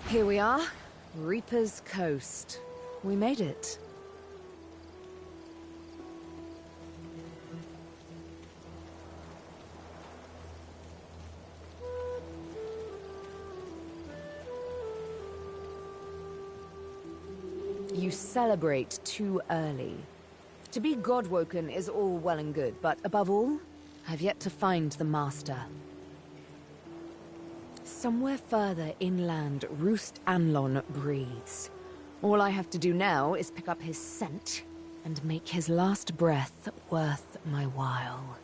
Here we are, Reaper's Coast. We made it. You celebrate too early. To be God-woken is all well and good, but above all, I've yet to find the Master. Somewhere further inland, Roost Anlon breathes. All I have to do now is pick up his scent and make his last breath worth my while.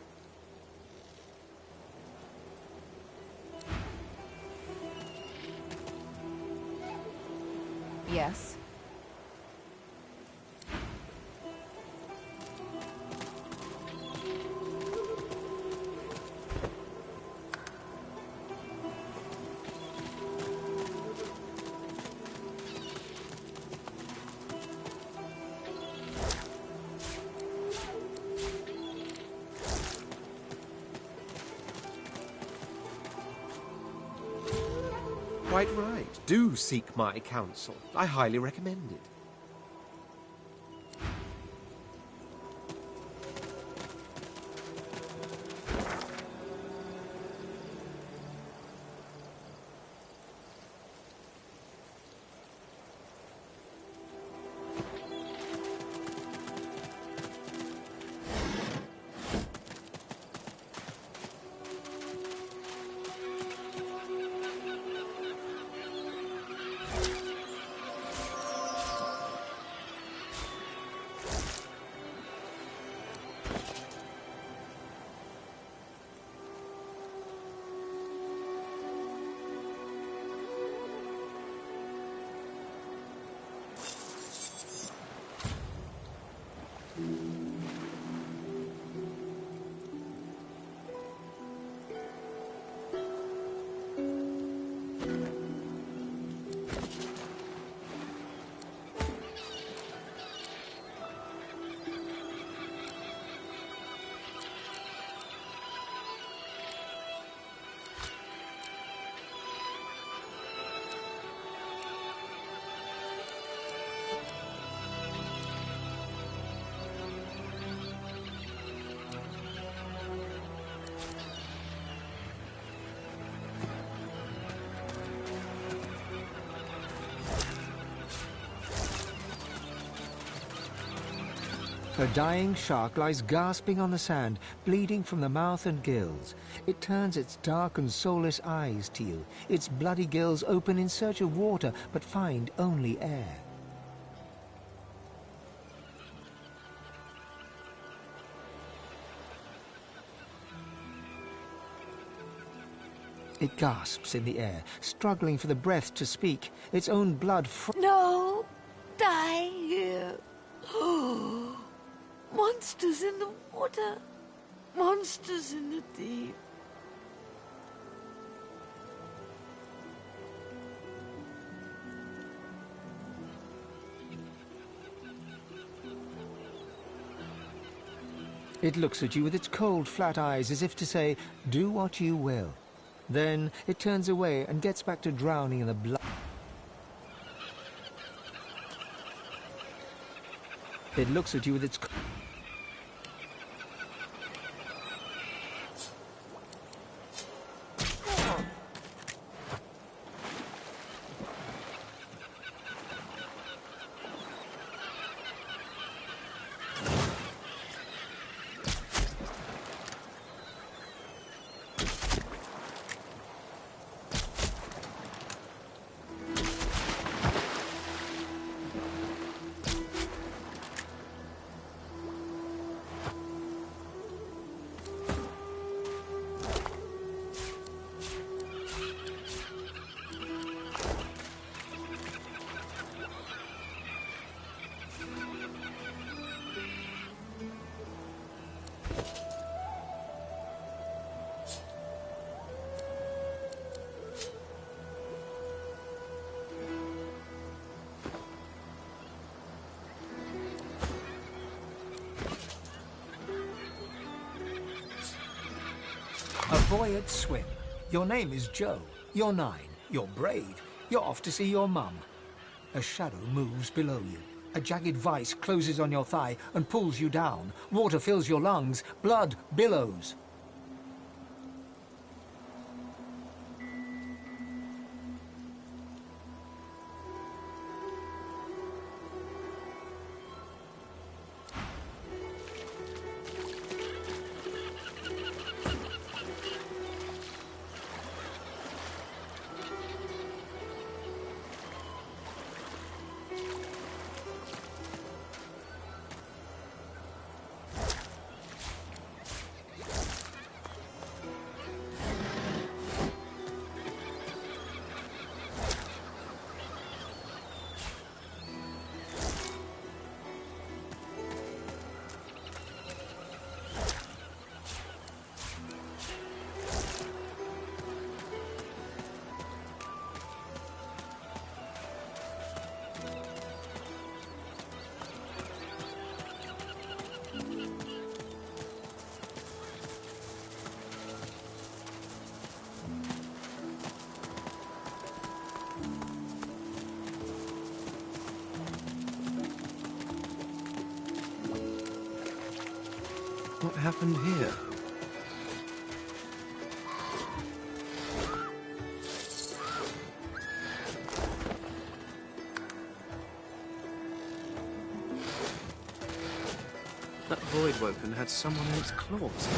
Yes? Quite right. Do seek my counsel. I highly recommend it. A dying shark lies gasping on the sand, bleeding from the mouth and gills. It turns its dark and soulless eyes to you. Its bloody gills open in search of water, but find only air. It gasps in the air, struggling for the breath to speak. Its own blood No! Die here! Monsters in the water! Monsters in the deep! It looks at you with its cold, flat eyes as if to say, do what you will. Then it turns away and gets back to drowning in the blood. It looks at you with its... A boy at swim. Your name is Joe. You're 9. You're brave. You're off to see your mum. A shadow moves below you. A jagged vice closes on your thigh and pulls you down. Water fills your lungs. Blood billows. What happened here? That void woken had someone in its claws.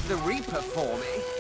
The Reaper for me.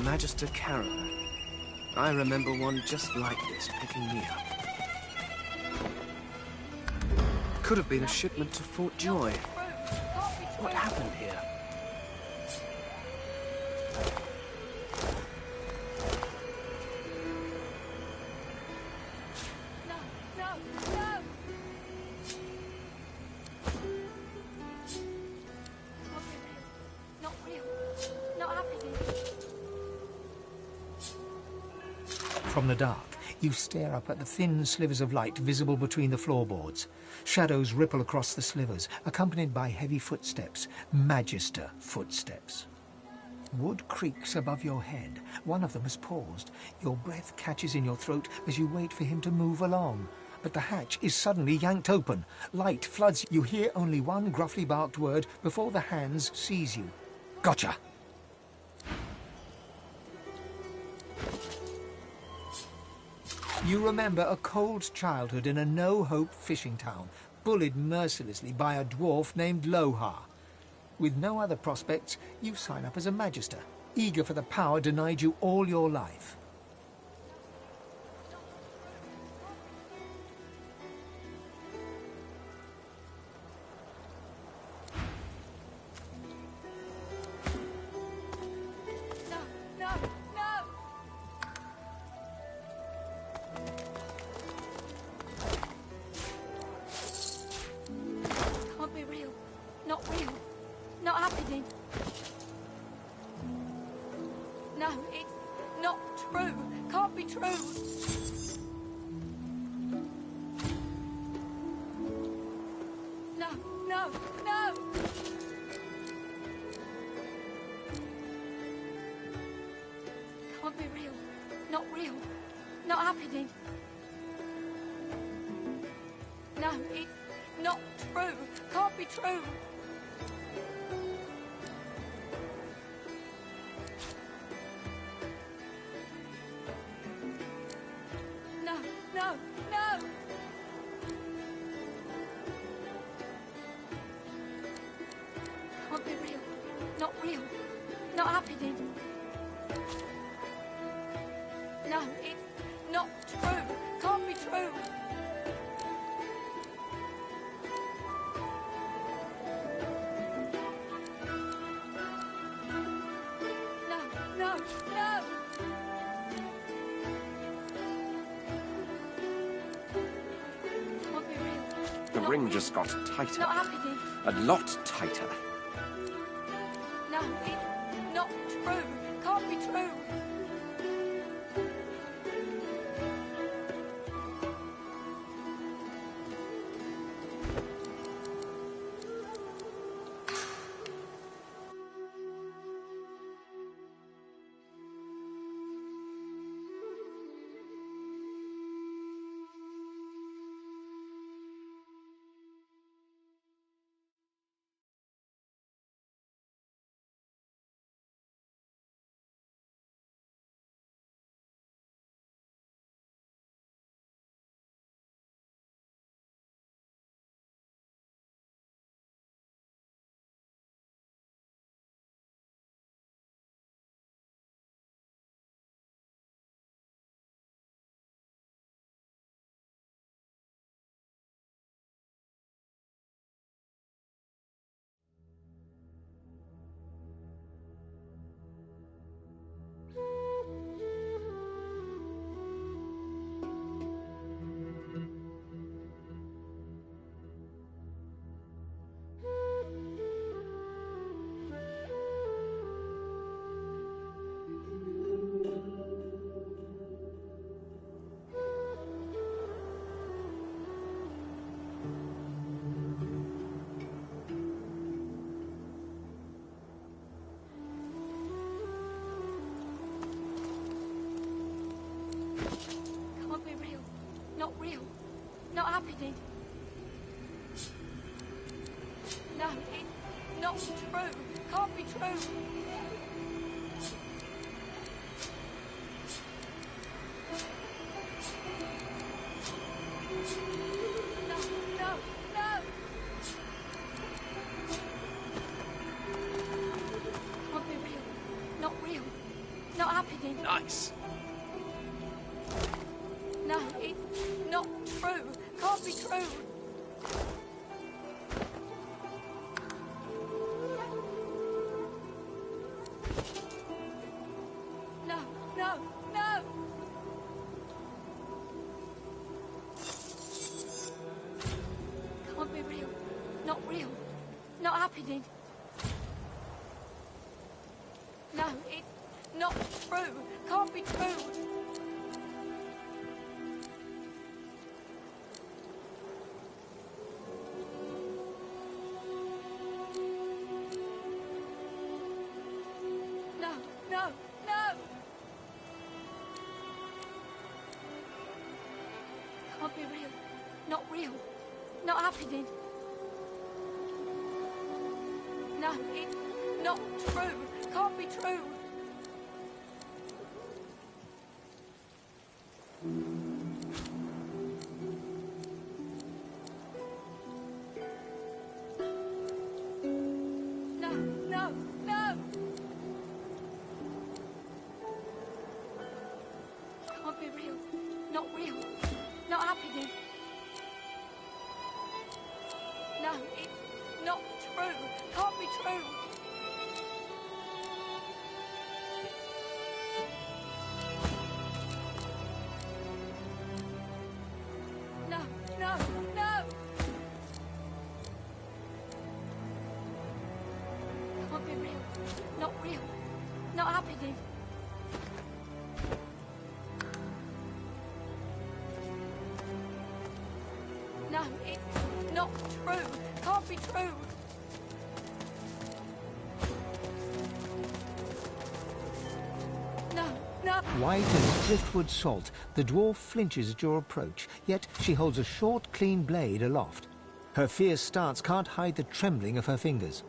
Magister caravan. I remember one just like this picking me up. Could have been a shipment to Fort Joy. What happened here? From the dark, you stare up at the thin slivers of light visible between the floorboards. Shadows ripple across the slivers, accompanied by heavy footsteps, Magister footsteps. Wood creaks above your head. One of them has paused. Your breath catches in your throat as you wait for him to move along. But the hatch is suddenly yanked open. Light floods. You hear only one gruffly barked word before the hands seize you. Gotcha! You remember a cold childhood in a no-hope fishing town, bullied mercilessly by a dwarf named Lohar. With no other prospects, you sign up as a Magister, eager for the power denied you all your life. The ring just got tighter. Not happening. A lot tighter. No, it's not true. Can't be true. Not happening. No, it's not true. Can't be true. No, no, no. Can't be real. Not real. Not happening. Nice. No, it's not true. Can't be true. No, no, no! Can't be real. Not real. Not happening. No, it's not true. Can't be true. No, no, no! Can't be real. Not real. Not happening. No, it's not true. Can't be true. No, no, no! Can't be real. Not real. Not happening. No, it's not true. Can't be true. No, no, no! Can't be real. Not real. Not happening. No, it's not true. Can't be true. No, no. White as driftwood salt, the dwarf flinches at your approach, yet she holds a short, clean blade aloft. Her fierce stance can't hide the trembling of her fingers.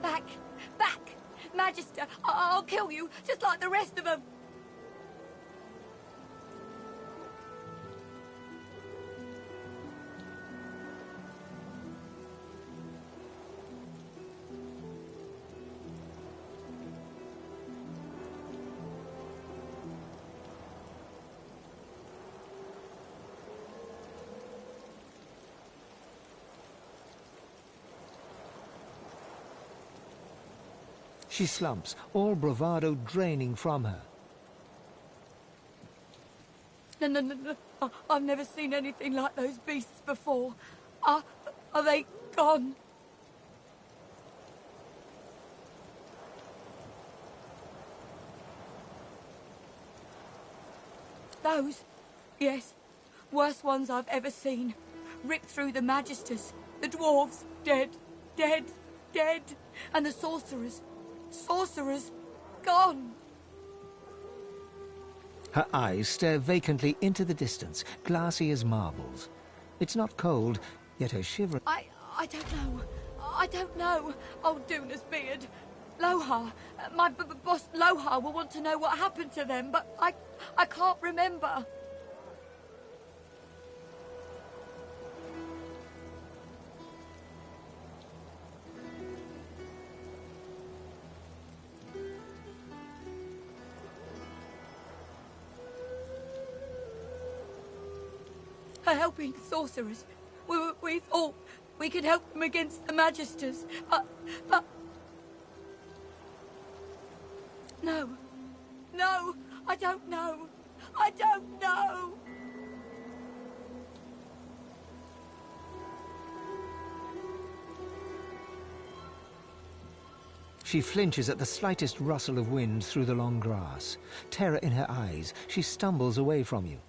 Back! Back! Magister, I'll kill you, just like the rest of them! She slumps, all bravado draining from her. No, no, no, no. I've never seen anything like those beasts before. Are they gone? Those? Yes. Worst ones I've ever seen. Ripped through the Magisters. The dwarves. Dead. Dead. Dead. And the sorcerers. Sorcerers. Gone. Her eyes stare vacantly into the distance, glassy as marbles. It's not cold, yet her shiver... I don't know. I don't know. Old Duna's beard. Lohar. My boss Lohar will want to know what happened to them, but I can't remember. Helping the sorcerers. We thought we could help them against the Magisters, but... No. No, I don't know. I don't know. She flinches at the slightest rustle of wind through the long grass. Terror in her eyes, she stumbles away from you.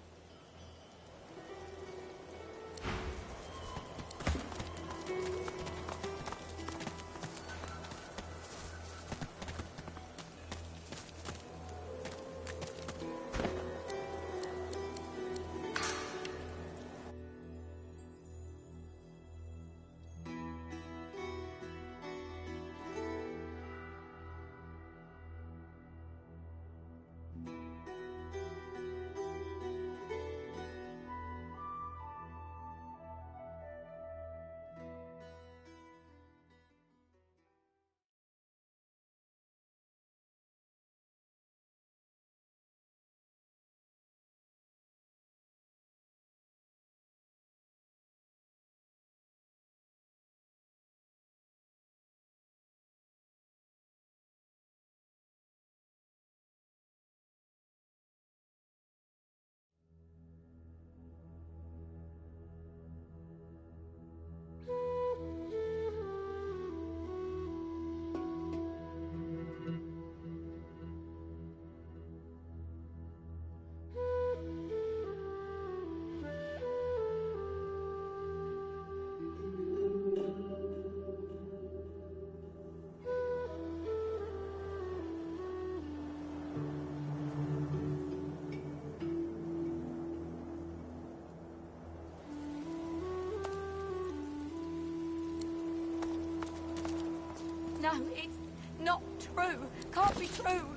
No, it's not true. Can't be true.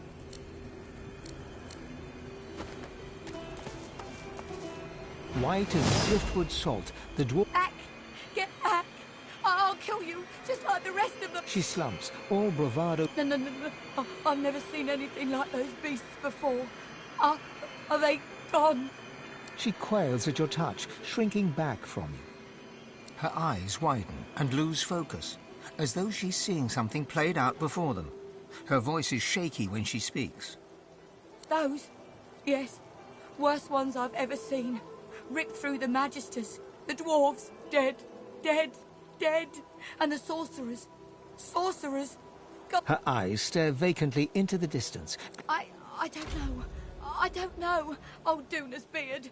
White as driftwood salt, the dwarf... Back! Get back! I'll kill you, just like the rest of them. She slumps, all bravado. No. I've never seen anything like those beasts before. Are they gone? She quails at your touch, shrinking back from you. Her eyes widen and lose focus, as though she's seeing something played out before them. Her voice is shaky when she speaks. Those? Yes. Worst ones I've ever seen. Ripped through the Magisters. The dwarves. Dead. And the sorcerers. Her eyes stare vacantly into the distance. I don't know. Old Duna's beard.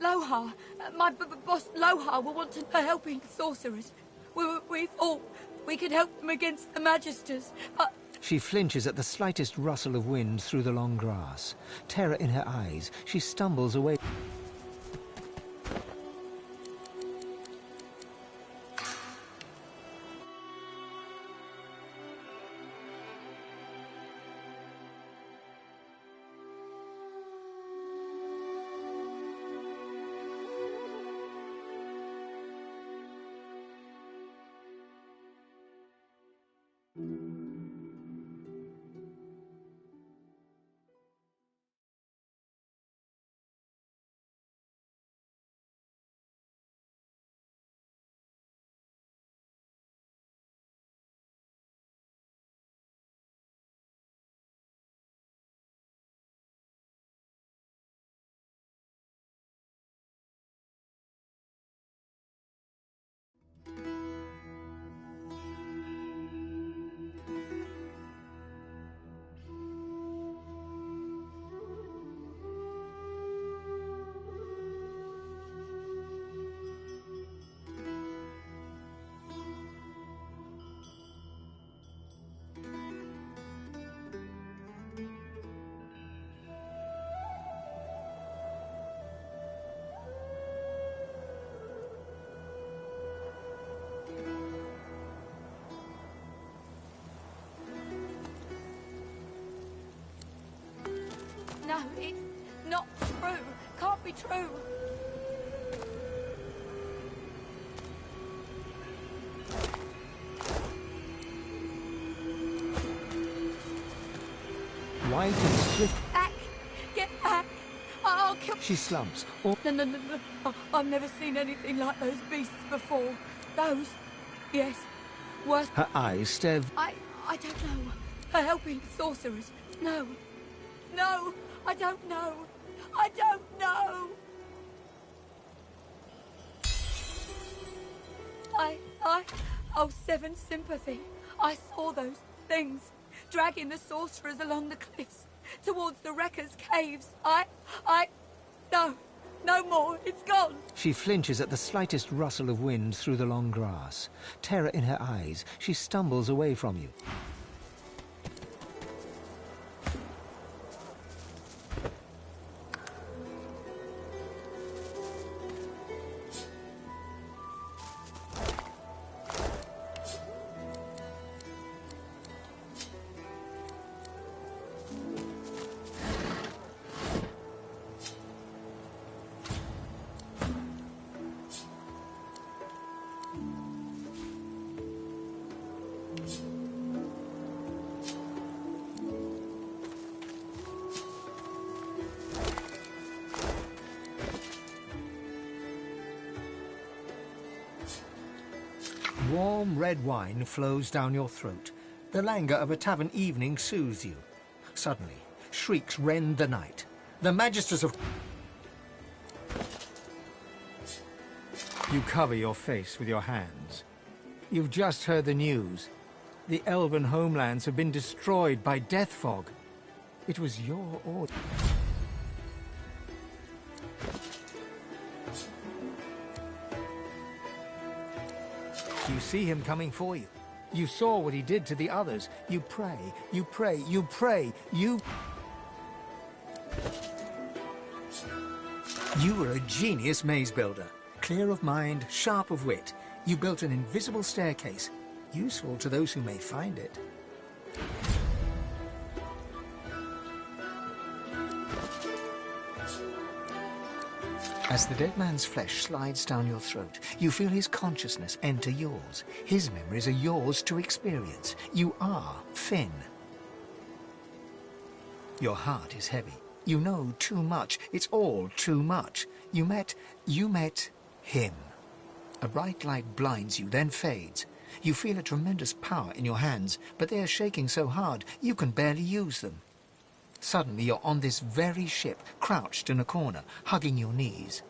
Lohar. My boss Lohar will want to know helping sorcerers. We thought we could help them against the Magisters, but... She flinches at the slightest rustle of wind through the long grass. Terror in her eyes, she stumbles away. No, it's not true. Can't be true. White and swift... Back! Get back! I'll kill... She slumps, all... No. I've never seen anything like those beasts before. Those? Yes. Worst... Her eyes stare... I don't know. Her helping sorcerers. No, I don't know. Oh, Seven Sympathy. I saw those things dragging the sorcerers along the cliffs towards the Wreckers' caves. No more. It's gone. She flinches at the slightest rustle of wind through the long grass. Terror in her eyes, she stumbles away from you. Warm red wine flows down your throat. The languor of a tavern evening soothes you. Suddenly, shrieks rend the night. The Magisters of... You cover your face with your hands. You've just heard the news. The elven homelands have been destroyed by death fog. It was your order. You see him coming for you. You saw what he did to the others. You pray, you pray, you pray, you... You were a genius maze builder. Clear of mind, sharp of wit. You built an invisible staircase, useful to those who may find it. As the dead man's flesh slides down your throat, you feel his consciousness enter yours. His memories are yours to experience. You are Finn. Your heart is heavy. You know too much. It's all too much. You met him. A bright light blinds you, then fades. You feel a tremendous power in your hands, but they are shaking so hard you can barely use them. Suddenly you're on this very ship, crouched in a corner, hugging your knees.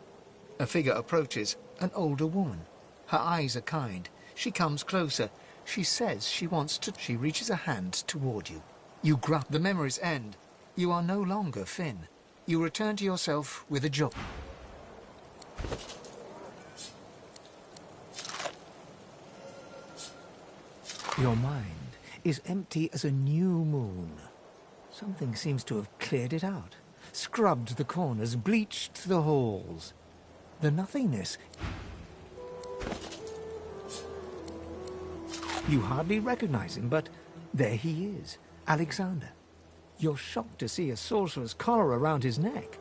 A figure approaches, an older woman. Her eyes are kind. She comes closer. She says she wants to... She reaches a hand toward you. You grasp. The memories end. You are no longer Finn. You return to yourself with a joy. Your mind is empty as a new moon. Something seems to have cleared it out, scrubbed the corners, bleached the halls. The nothingness. You hardly recognize him, but there he is, Alexander. You're shocked to see a sorcerer's collar around his neck.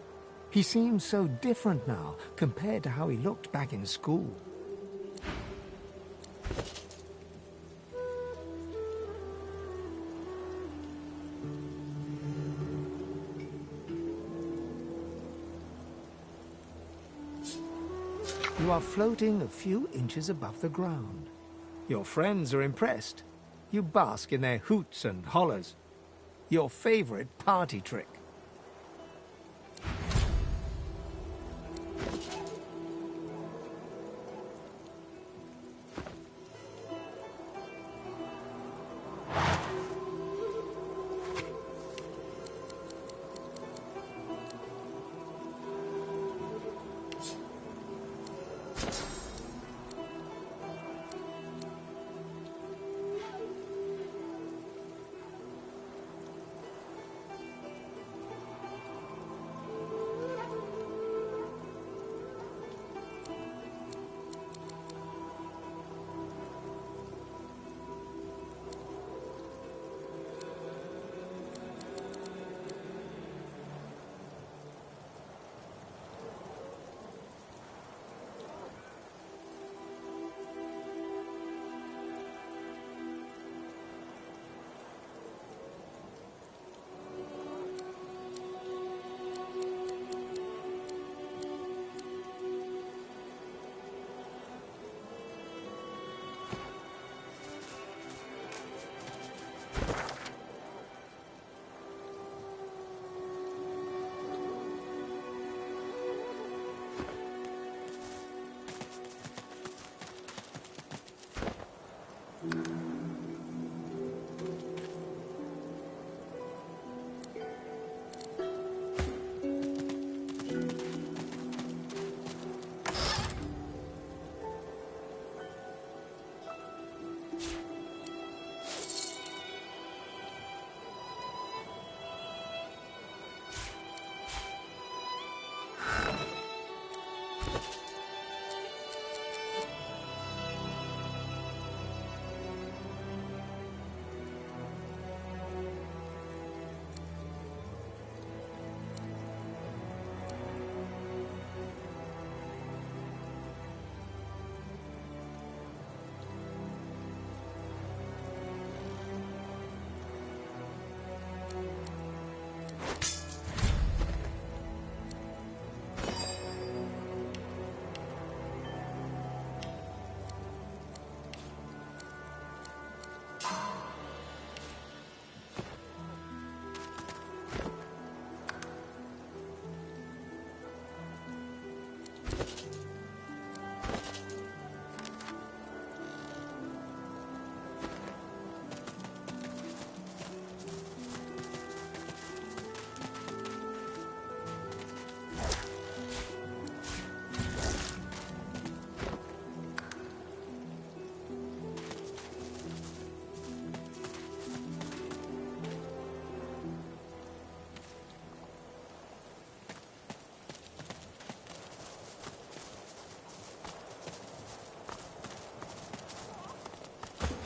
He seems so different now compared to how he looked back in school. You are floating a few inches above the ground. Your friends are impressed. You bask in their hoots and hollers. Your favorite party trick.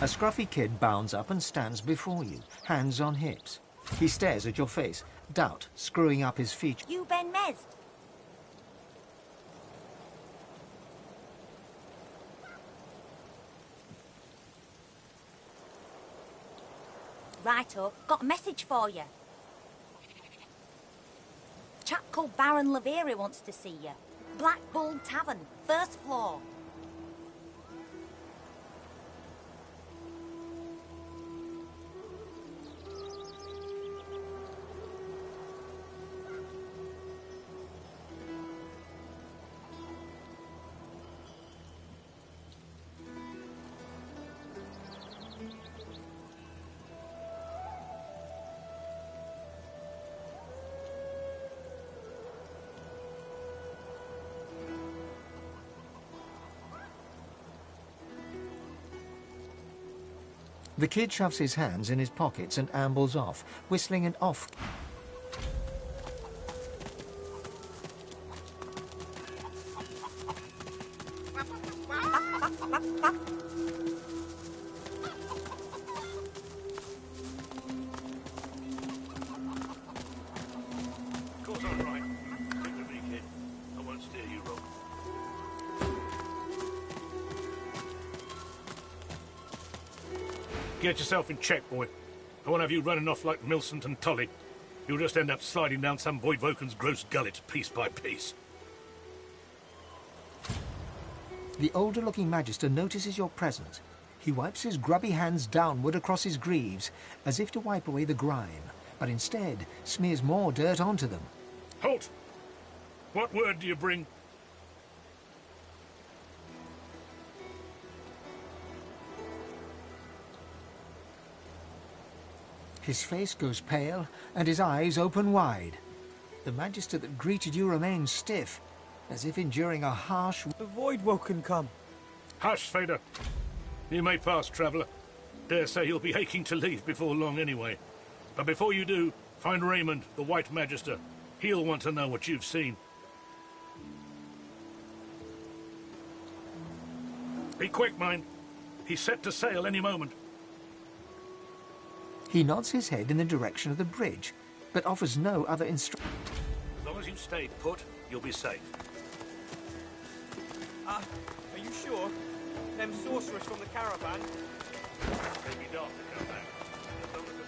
A scruffy kid bounds up and stands before you, hands on hips. He stares at your face, doubt screwing up his features. You Ben Mez. Righto, got a message for you. Chap called Baron Laveri wants to see you. Black Bull Tavern, first floor. The kid shoves his hands in his pockets and ambles off, whistling an off. Of course I'm right. Stick with me, kid. I won't steer you wrong. Get yourself in check, boy. I won't have you running off like Millicent and Tolly. You'll just end up sliding down some Voidwoken's gross gullet piece by piece. The older-looking Magister notices your presence. He wipes his grubby hands downward across his greaves, as if to wipe away the grime, but instead smears more dirt onto them. Halt! What word do you bring? His face goes pale, and his eyes open wide. The Magister that greeted you remains stiff, as if enduring a harsh... The Voidwoken come. Hush, Fader. You may pass, traveller. Dare say you'll be aching to leave before long anyway. But before you do, find Raymond, the White Magister. He'll want to know what you've seen. Be quick, mind. He's set to sail any moment. He nods his head in the direction of the bridge, but offers no other instruction. As long as you stay put, you'll be safe. Are you sure? Them sorcerers from the caravan? Maybe dark to come back. As long as the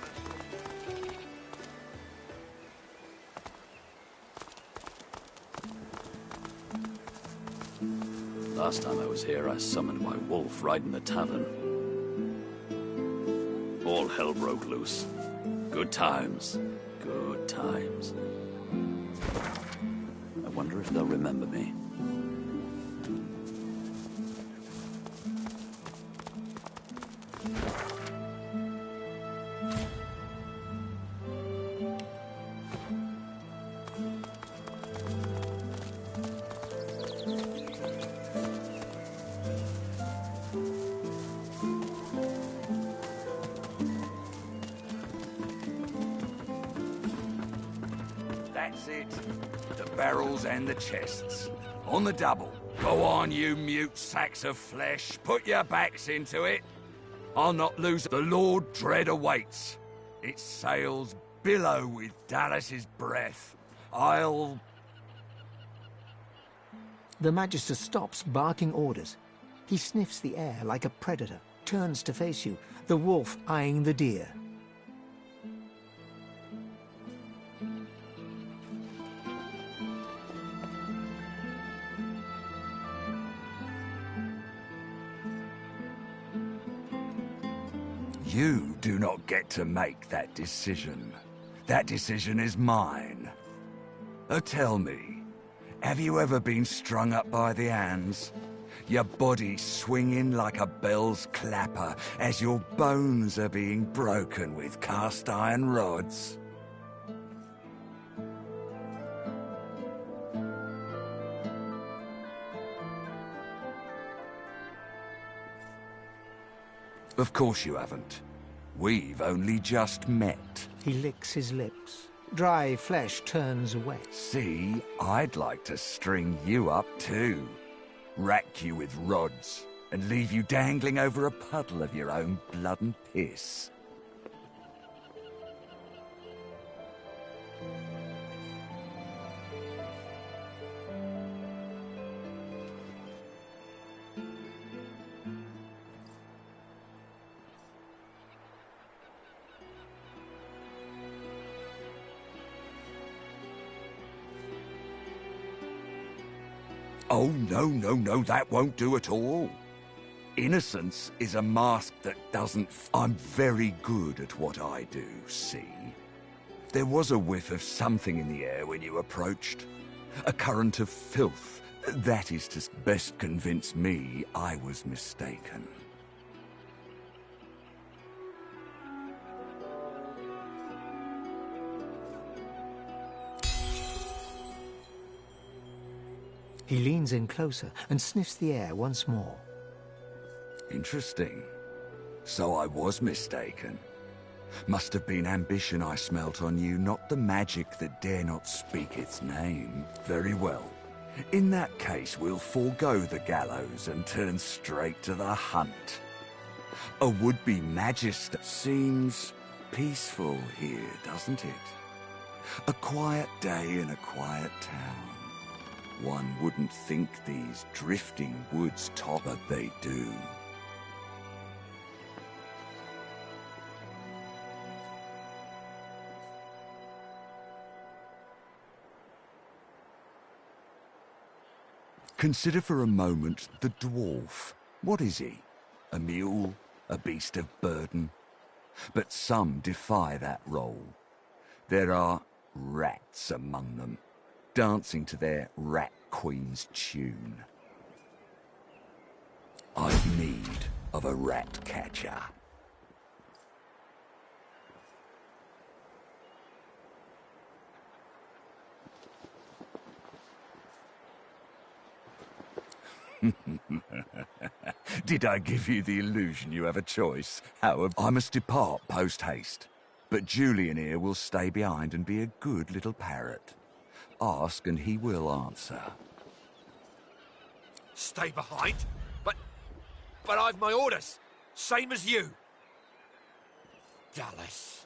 message. Last time I was here, I summoned my wolf right in the tavern. All hell broke loose. Good times. Good times. I wonder if they'll remember me. That's it. The barrels and the chests. On the double. Go on, you mute sacks of flesh. Put your backs into it. I'll not lose. The Lord Dread awaits. Its sails billow with Dallas's breath. I'll... The Magister stops barking orders. He sniffs the air like a predator, turns to face you, the wolf eyeing the deer. You do not get to make that decision. That decision is mine. Tell me, have you ever been strung up by the hands? Your body swinging like a bell's clapper as your bones are being broken with cast iron rods? Of course you haven't. We've only just met. He licks his lips. Dry flesh turns wet. See, I'd like to string you up too. Rack you with rods and leave you dangling over a puddle of your own blood and piss. Oh, no, no, no, that won't do at all. Innocence is a mask that doesn't... I'm very good at what I do, see? There was a whiff of something in the air when you approached. A current of filth. That is to best convince me I was mistaken. He leans in closer and sniffs the air once more. Interesting. So I was mistaken. Must have been ambition I smelt on you, not the magic that dare not speak its name. Very well. In that case, we'll forego the gallows and turn straight to the hunt. A would-be magister seems peaceful here, doesn't it? A quiet day in a quiet town. One wouldn't think these drifting woods but they do. Consider for a moment the dwarf. What is he? A mule? A beast of burden? But some defy that role. There are rats among them, dancing to their rat queen's tune. I've need of a rat catcher. Did I give you the illusion you have a choice? I must depart post-haste, but Julian here will stay behind and be a good little parrot. Ask and he will answer. Stay behind? But I've my orders. Same as you. Dallas.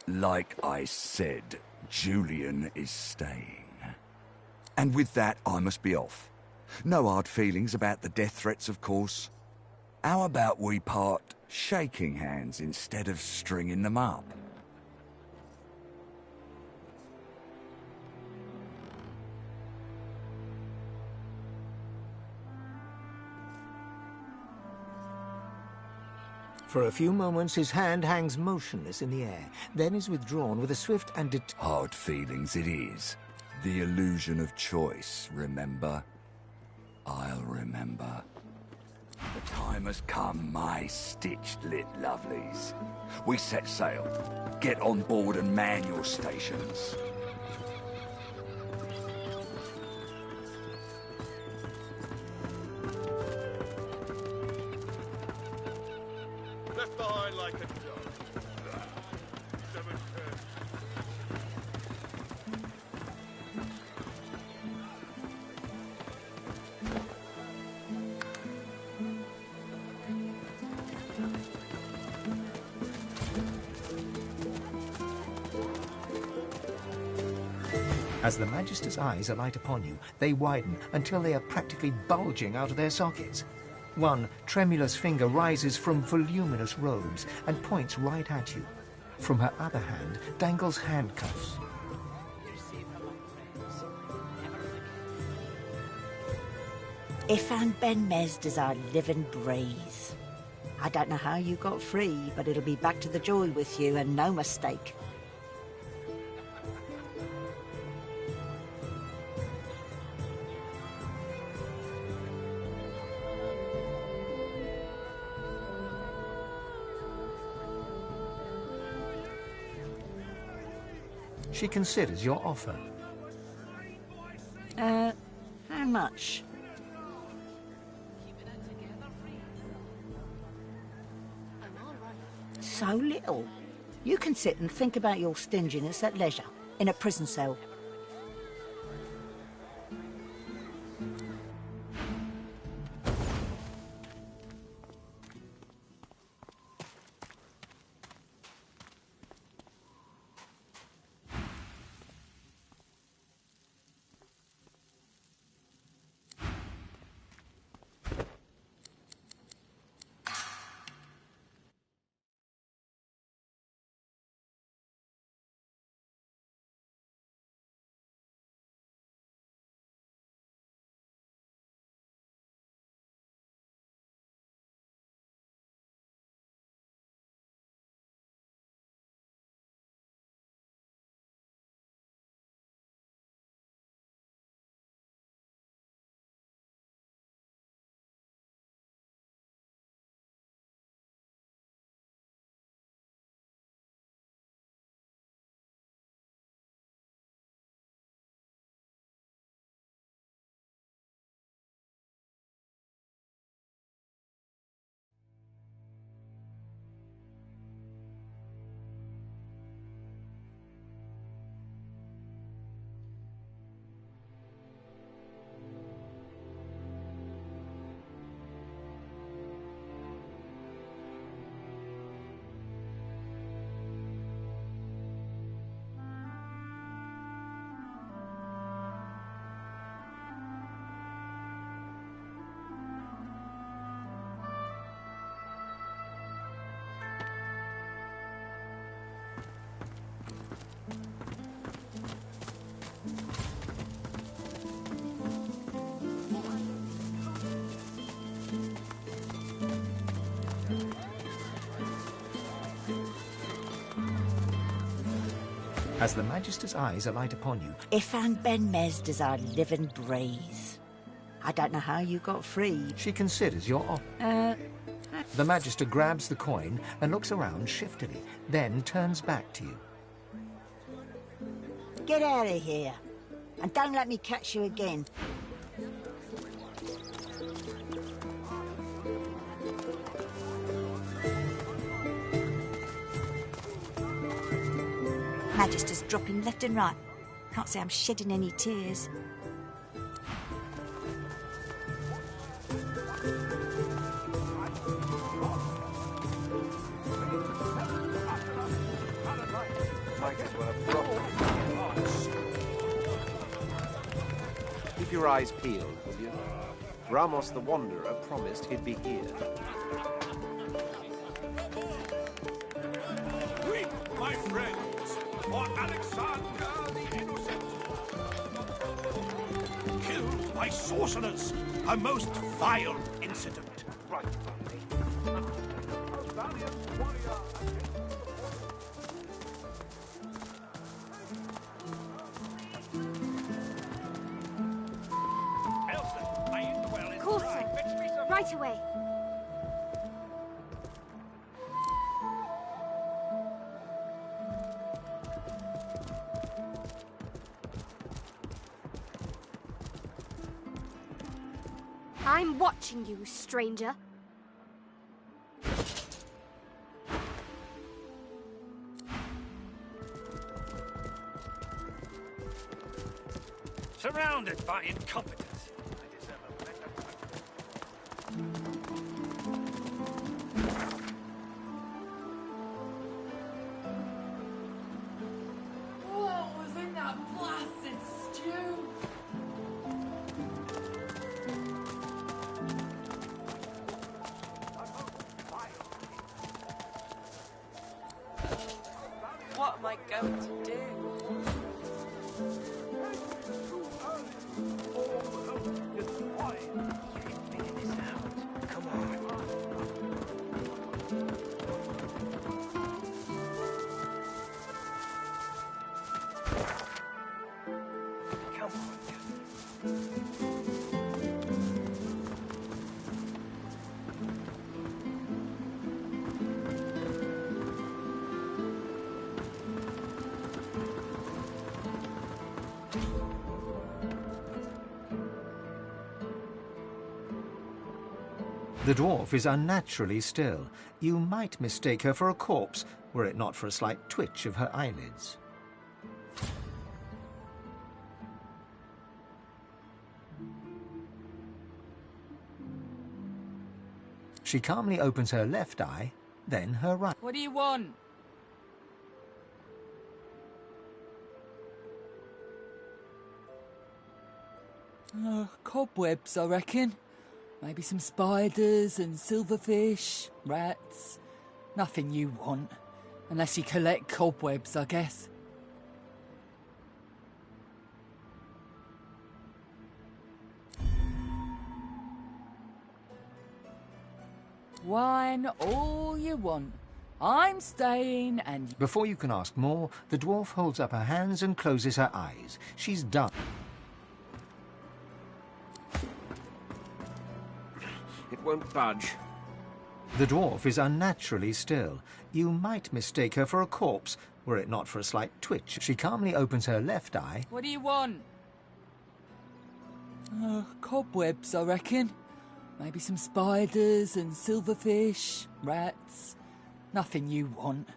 Like I said, Julian is staying. And with that, I must be off. No hard feelings about the death threats, of course. How about we part shaking hands instead of stringing them up? For a few moments, his hand hangs motionless in the air, then is withdrawn with a swift and hard feelings it is. The illusion of choice, remember? I'll remember. The time has come, my stitched-lit lovelies. We set sail. Get on board and man your stations. Left behind like a dog. As the Magister's eyes alight upon you, they widen until they are practically bulging out of their sockets. One tremulous finger rises from voluminous robes and points right at you. From her other hand dangles handcuffs. Ifan Ben Mezd is our living breeze. I don't know how you got free, but it'll be back to the joy with you, and no mistake. She considers your offer. How much? So little. You can sit and think about your stinginess at leisure, in a prison cell. As the Magister's eyes alight upon you, Ifan Ben Mez does our live and breathe. I don't know how you got free. she considers your offer. The Magister grabs the coin and looks around shiftily, then turns back to you. Get out of here. And don't let me catch you again. Magister's dropping left and right. Can't say I'm shedding any tears. Keep your eyes peeled, will you? Ramos the Wanderer promised he'd be here. Weep, my friends, for Alexander the Innocent. Killed by sorcerers, a most vile incident. Right, Right away. I'm watching you, stranger. Surrounded by incompetence. What was in that blasted stew? What am I going to do? The dwarf is unnaturally still. You might mistake her for a corpse, were it not for a slight twitch of her eyelids. She calmly opens her left eye, then her right. What do you want? Cobwebs, I reckon. Maybe some spiders and silverfish, rats. Nothing you want. Unless you collect cobwebs, I guess. Wine all you want. I'm staying and... Before you can ask more, the dwarf holds up her hands and closes her eyes. She's done. It won't budge. The dwarf is unnaturally still. You might mistake her for a corpse, were it not for a slight twitch. She calmly opens her left eye. What do you want? Cobwebs, I reckon. Maybe some spiders and silverfish, rats. Nothing you want.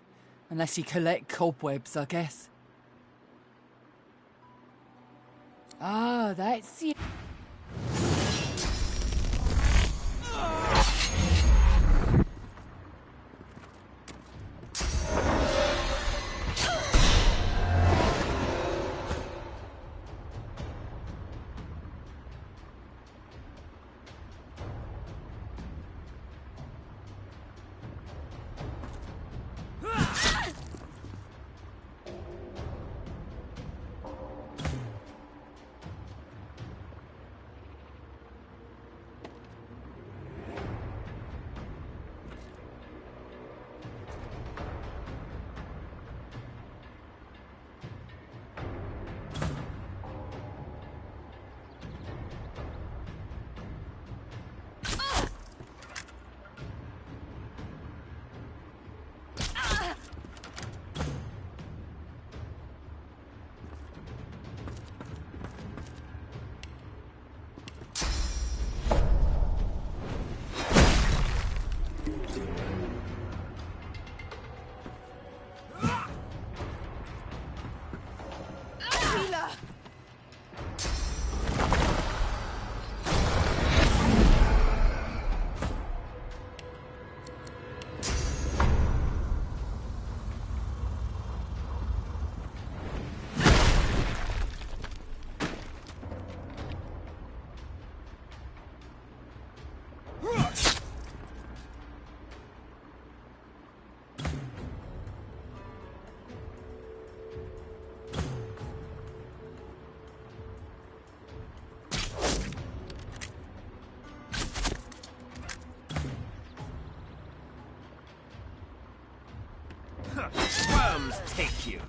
Unless you collect cobwebs, I guess. Ah, that's it. Worms take you.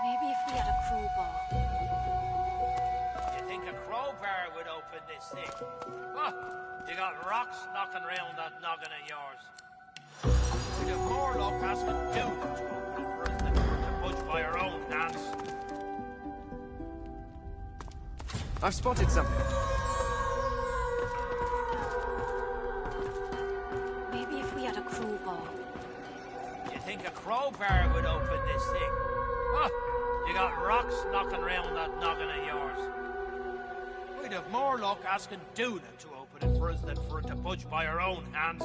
Maybe if we had a crowbar. You think a crowbar would open this thing? Oh, you got rocks knocking round that noggin of yours. We'd have more luck asking Duke to open it for us than to budge by our own hands. I've spotted something. Maybe if we had a crowbar. You think a crowbar would open this thing? Oh, you got rocks knocking round that noggin of yours. We'd have more luck asking Duna to open it for us than for it to budge by our own hands.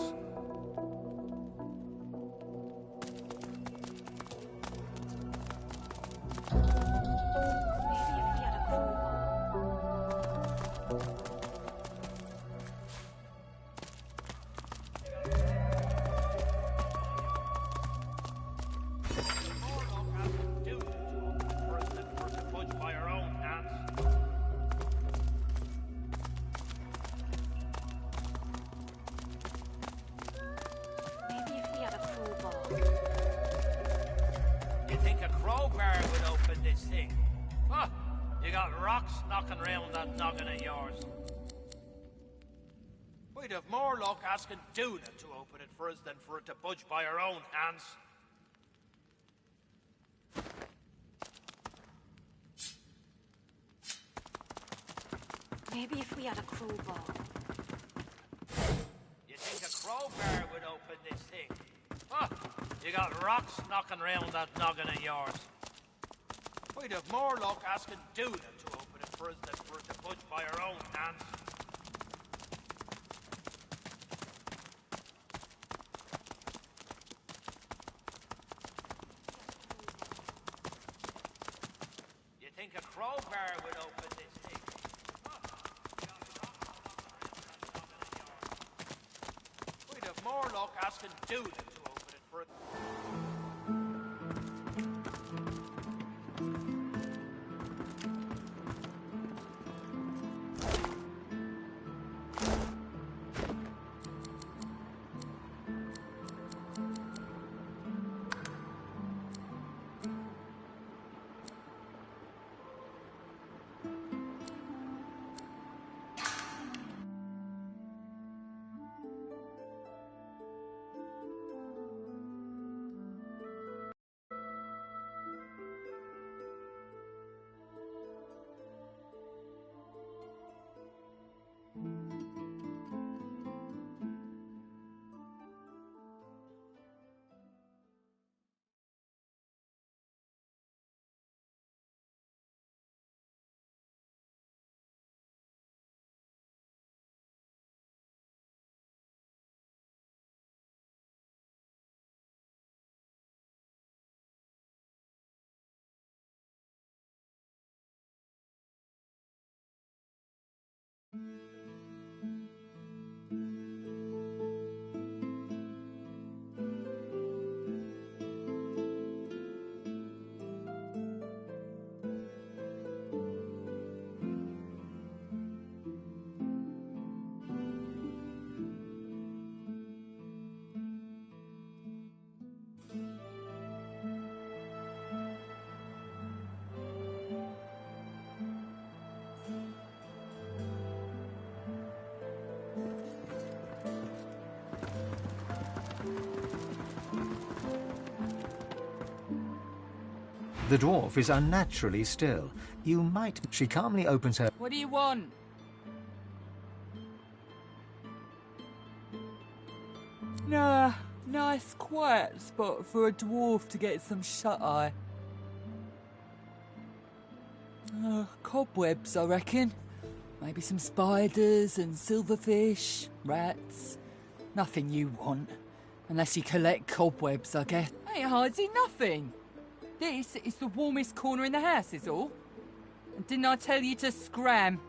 We'd have more luck asking Duna to open it for us than for it to budge by our own hands. Maybe if we had a crowbar. You think a crowbar would open this thing? Oh, you got rocks knocking round that noggin of yours. We'd have more luck asking Duna to open it for us than for it to budge by our own hands. You think a crowbar would open this thing? We'd have more luck asking Duna to open it for us. The dwarf is unnaturally still. You might... She calmly opens her... What do you want? Nah, nice quiet spot for a dwarf to get some shut-eye. Cobwebs, I reckon. Maybe some spiders and silverfish, rats. Nothing you want. Unless you collect cobwebs, I guess. Ain't hardly nothing. This is the warmest corner in the house, is all. And didn't I tell you to scram?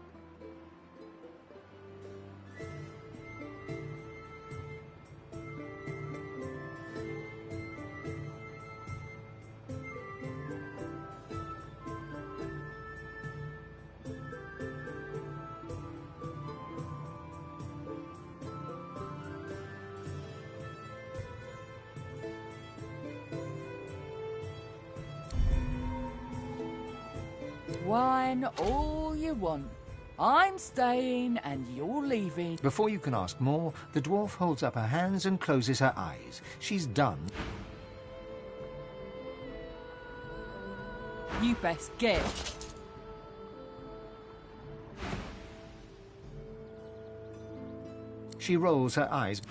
Wine all you want. I'm staying and you're leaving. Before you can ask more, the dwarf holds up her hands and closes her eyes. She's done. You best get. She rolls her eyes.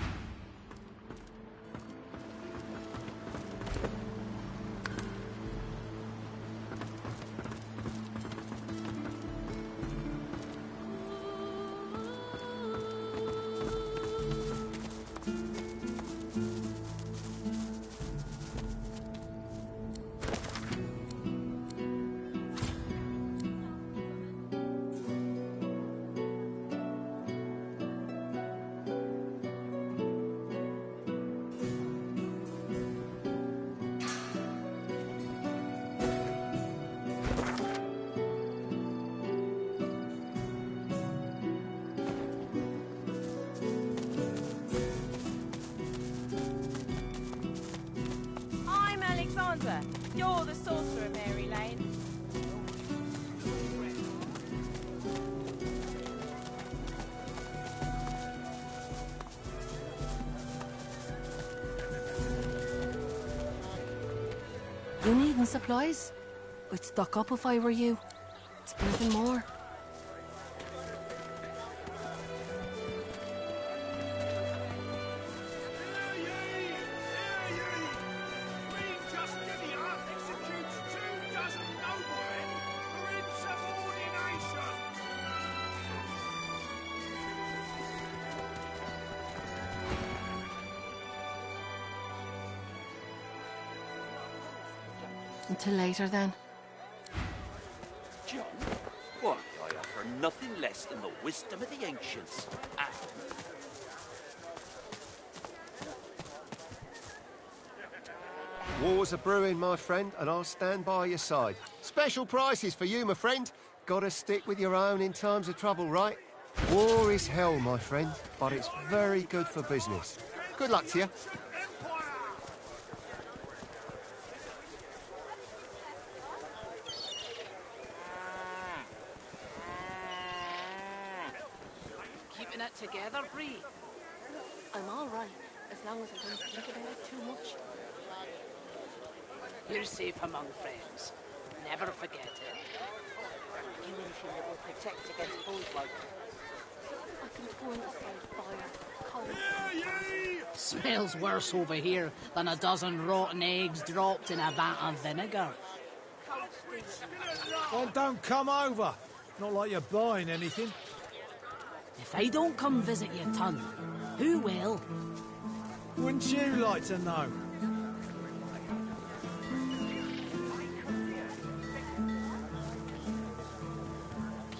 You're the sorcerer, Mary Lane. You needing supplies? I'd stock up if I were you. It's anything more. Until later, then. John, why, I offer nothing less than the wisdom of the ancients. Wars are brewing, my friend, and I'll stand by your side. Special prices for you, my friend. Gotta stick with your own in times of trouble, right? War is hell, my friend, but it's very good for business. Good luck to you. Keeping it together, Bree. I'm all right, as long as I don't think about it too much. You're safe among friends. Never forget it. You and feel it will protect against bulls like I can go inside fire, cold. Smells worse over here than a dozen rotten eggs dropped in a vat of vinegar. Well, don't come over. Not like you're buying anything. If I don't come visit you, Ton, who will? Wouldn't you like to know?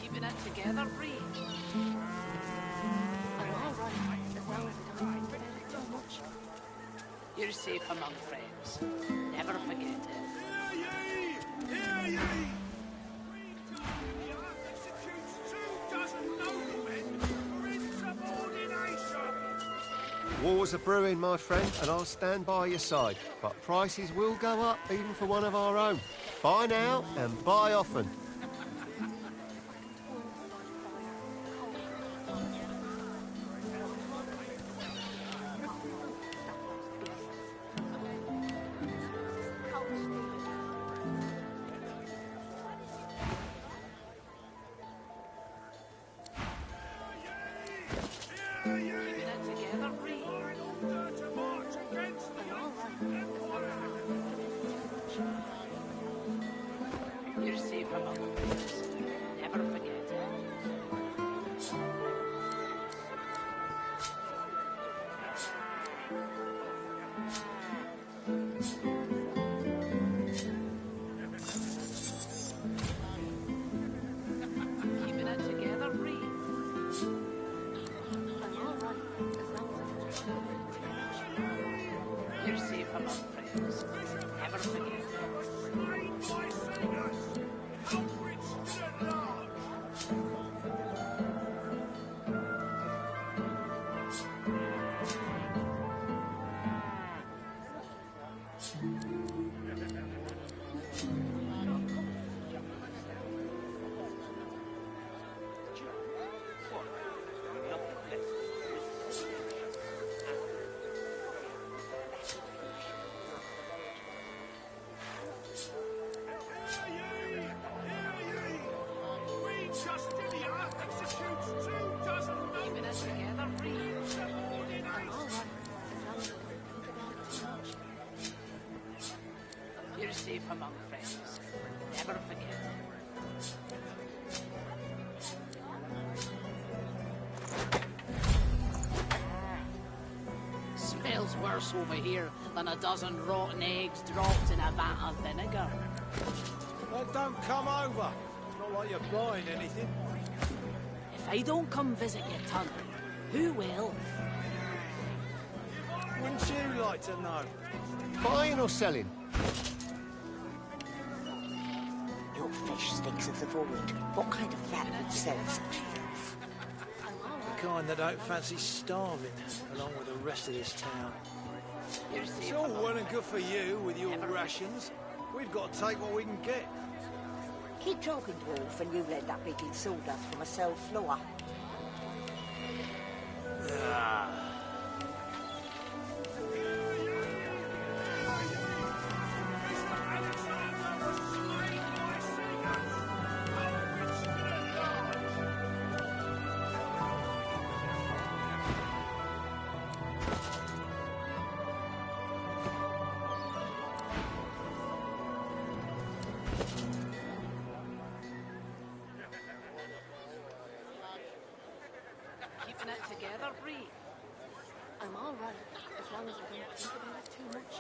Keeping it together, Bree. You're safe among friends. Never forget it. Hear ye! Hear ye! Queen Julia executes 24 noblemen for insubordination! Wars are brewing, my friend, and I'll stand by your side. But prices will go up, even for one of our own. Buy now and buy often. You're safe among friends. Never forget it. Keeping it together, Reed. You're safe among friends. Never forget it. You're safe among friends. Never forget it. Smells worse over here than a dozen rotten eggs dropped in a vat of vinegar. Well, don't come over. It's not like you're buying anything. If I don't come visit your ton, who will? Wouldn't you like to know? Buying or selling? Your fish stinks of the void. What kind of rat would sell such filth? The kind that don't fancy starving, along with the rest of this town. It's all well and good for you with your rations. We've got to take what we can get. Keep talking, dwarf, and you'll end up eating sawdust from a cell floor. Keeping it together, Bree. I'm all right, as long as I don't think about it too much.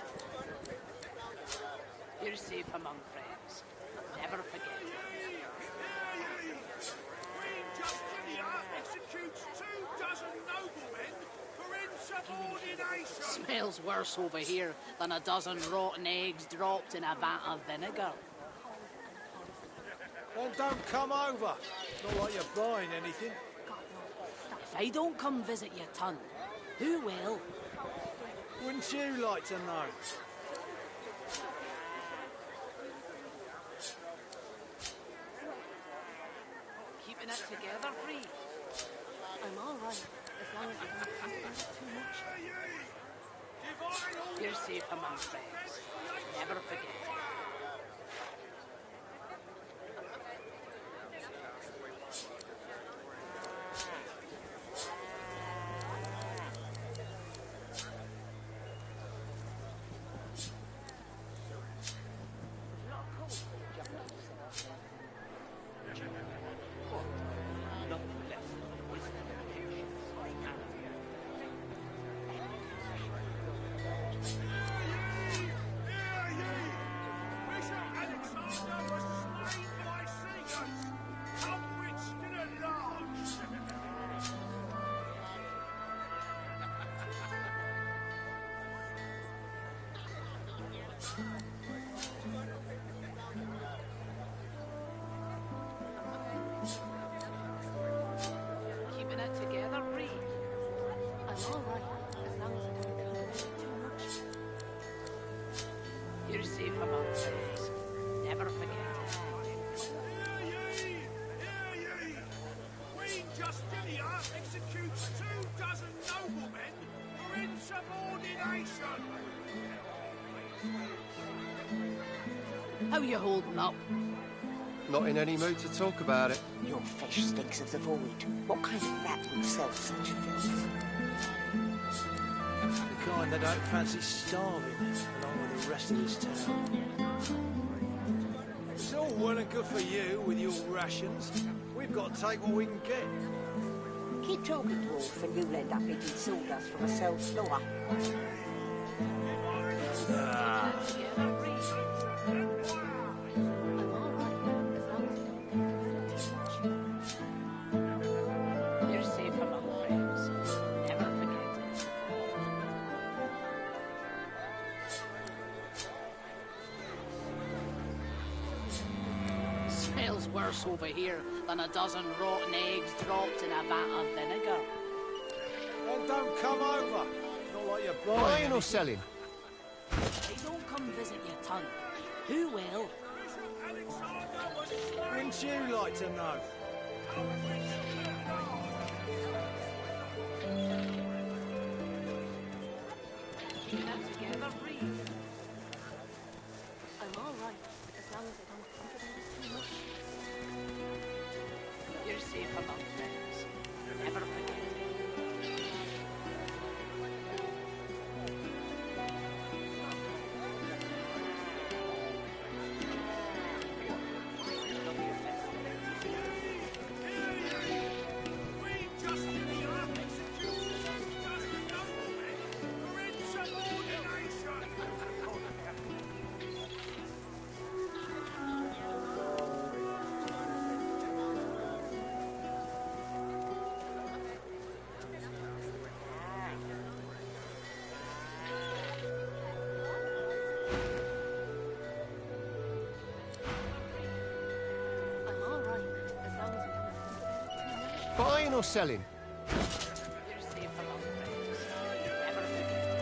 You're safe among friends. Never forget it. Queen Julia executes 24 noblemen for insubordination! Smells worse over here than a dozen rotten eggs dropped in a vat of vinegar. Well, don't come over. It's not like you're buying anything. If I don't come visit your ton, who will? Wouldn't you like to know? Keeping it together, Bree. I'm all right, as long as I don't think about it too much. You're safe among friends. Never forget it. Keeping it together, Reed. I'm all right, as long as I don't think about it too much. You're safe among friends. Never forget it. Queen Justinia executes 24 noblemen for insubordination. How you holding up? Not in any mood to talk about it. Your fish stinks of the void. What kind of rat would sell such filth? The kind that don't fancy starving, along with the rest of this town. It's all well and good for you with your rations. We've got to take what we can get. Keep talking, dwarf, and you'll end up eating sawdust from a cell floor. You're safe among friends. Never forget it. Smells worse over here than a dozen rotten eggs dropped in a vat of vinegar. Well, don't come over. Not like you're buying. Buying or selling? They don't come visit your tongue. Who will? Wouldn't you like to know? Keep that together, Reed. I'm all right, as long as I don't think about it too much. You're safe among friends. Never forget it. Queen Justinia executes 24 noblemen for insubordination. I'm all right, as long as I don't think about it too much. Buying or selling? You're safe among friends. Never forget it.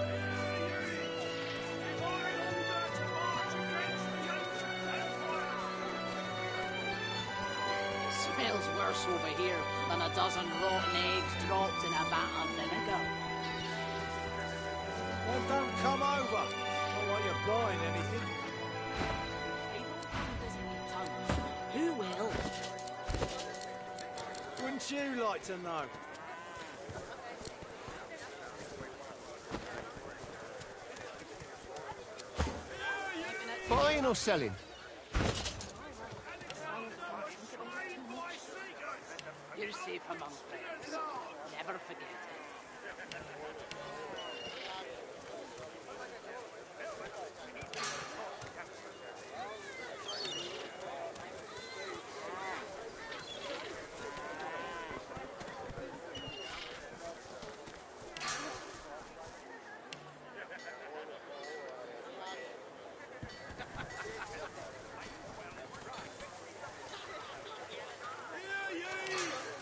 Smells worse over here than a dozen rotten eggs dropped in a vat of vinegar. Well, don't come over. Not like you're buying anything. They don't come visit your tongue. Who will? Wouldn't you like to know? Buying or selling? You're safe among friends. Never forget it.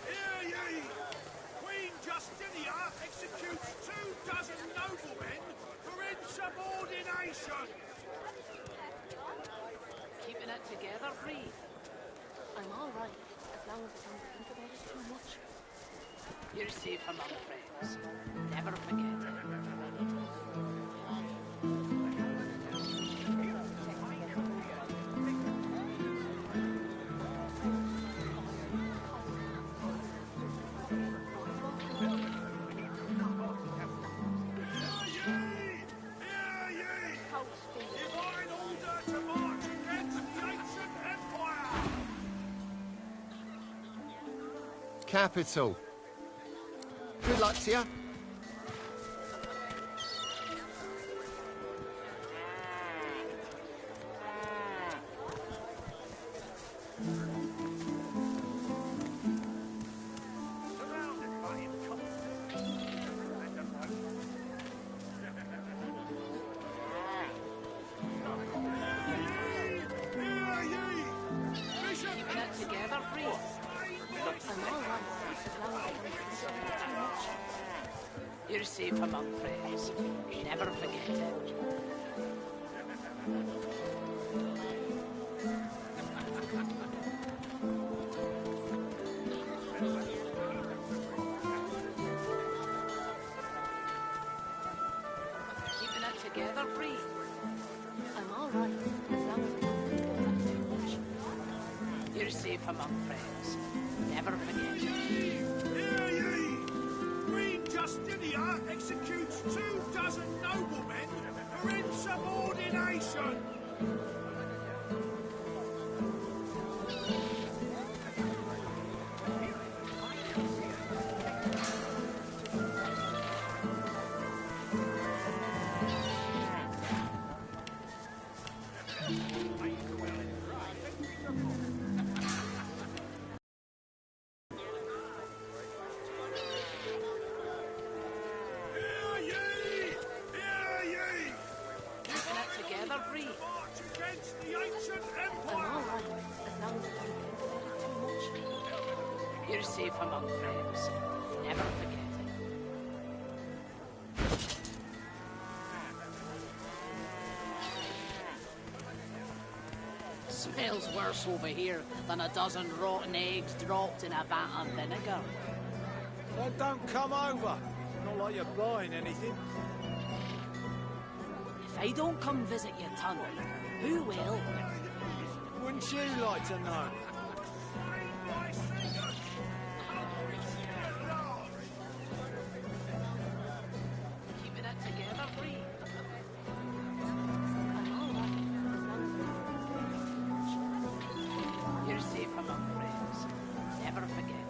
Hear ye! Queen Justinia executes 24 noblemen for insubordination. Keeping it together, Reed. I'm all right, as long as I don't think about it too much. You're safe among friends. Never forget it. Hear ye! Divine order to march against the ancient empire. Capital. Good luck to you. safe among friends. Never forget it. Keeping it together, Bree. I'm all right, as long as I don't think about it too much. You're safe among friends. Never forget it. Hear ye! Queen Justinia executes 24 noblemen for insubordination! You're safe among friends. Never forget it. Smells worse over here than a dozen rotten eggs dropped in a vat of vinegar. Then don't come over. Not like you're buying anything. If I don't come visit your tunnel, who will? Wouldn't you like to know? Keeping it together, Bree. You're safe among friends. Never forget it.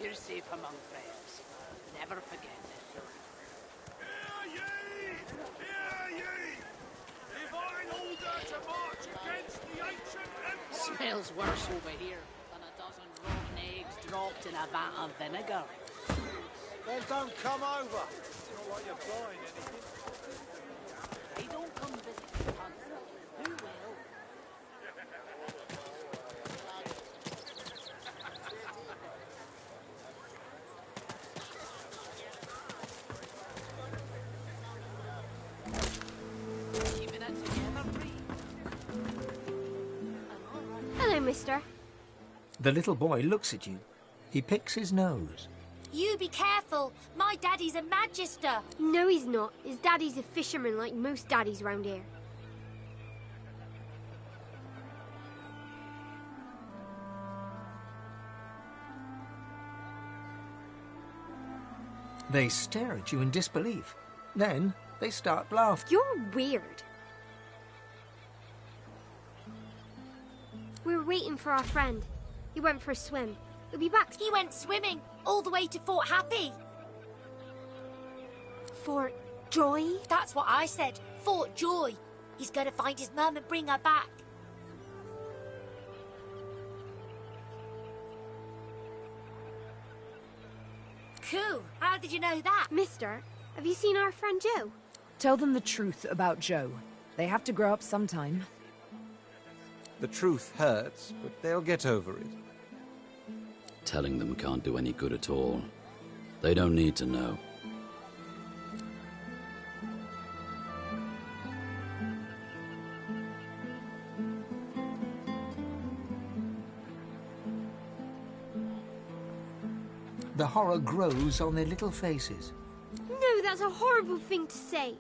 You're safe among friends. Never forget it. Hear ye! Hear ye! Divine order to march against the ancient empire! Smells worse over here than a dozen rotten eggs dropped in a vat of vinegar. Then don't come over. Not like you're buying anything. I don't come visit your tunnel. Who will? Keeping it together, Bree. Hello, mister. The little boy looks at you. He picks his nose. You be careful. My daddy's a magister. No, he's not. His daddy's a fisherman like most daddies round here. They stare at you in disbelief. Then they start laughing. You're weird. We were waiting for our friend. He went for a swim. He'll be back. He went swimming all the way to Fort Happy. Fort Joy? That's what I said. Fort Joy. He's going to find his mum and bring her back. Cool. How did you know that? Mister, have you seen our friend Joe? Tell them the truth about Joe. They have to grow up sometime. The truth hurts, but they'll get over it. Telling them can't do any good at all. They don't need to know. The horror grows on their little faces. No, that's a horrible thing to say.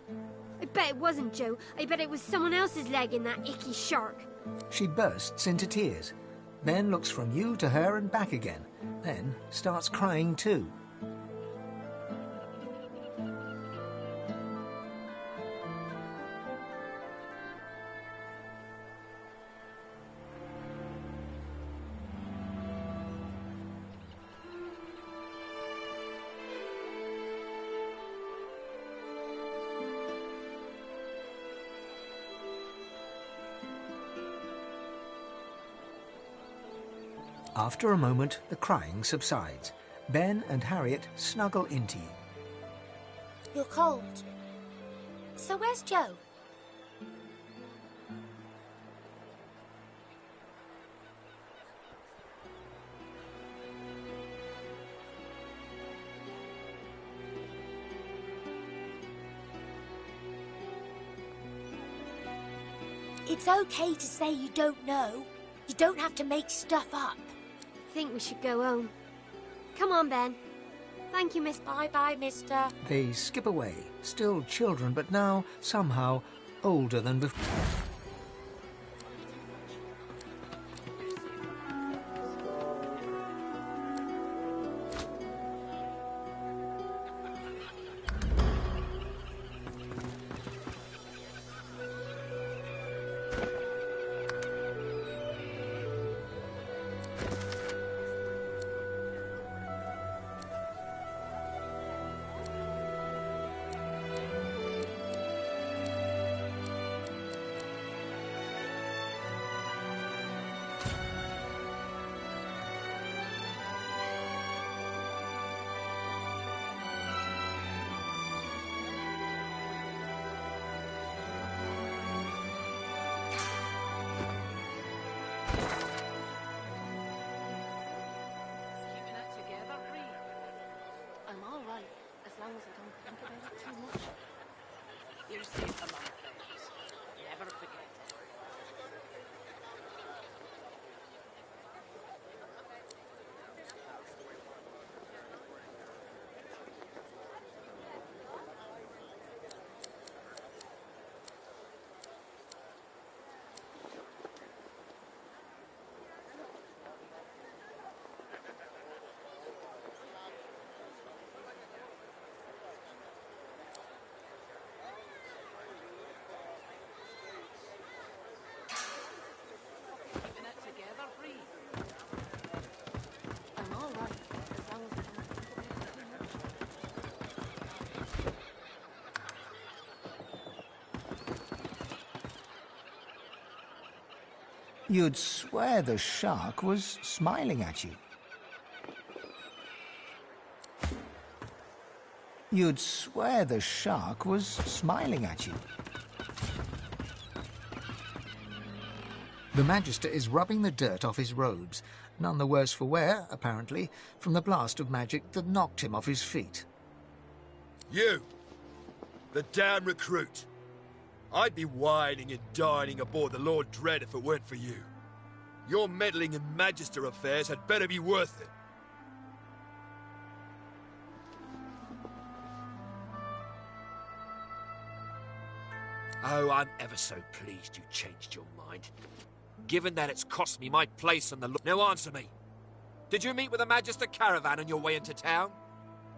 I bet it wasn't Joe. I bet it was someone else's leg in that icky shark. She bursts into tears, then looks from you to her and back again, then starts crying too. After a moment, the crying subsides. Ben and Harriet snuggle into you. You're cold. So where's Joe? It's okay to say you don't know. You don't have to make stuff up. I think we should go home. Come on, Ben. Thank you, Miss. Bye-bye, mister. They skip away, still children, but now, somehow, older than before. You're safe among friends. Never forget it. You'd swear the shark was smiling at you. You'd swear the shark was smiling at you. The Magister is rubbing the dirt off his robes, none the worse for wear, apparently, from the blast of magic that knocked him off his feet. You! The damn recruit! I'd be whining and dining aboard the Lord Dread if it weren't for you. Your meddling in Magister affairs had better be worth it. Oh, I'm ever so pleased you changed your mind. Given that it's cost me my place on the... Now answer me. Did you meet with the Magister caravan on your way into town?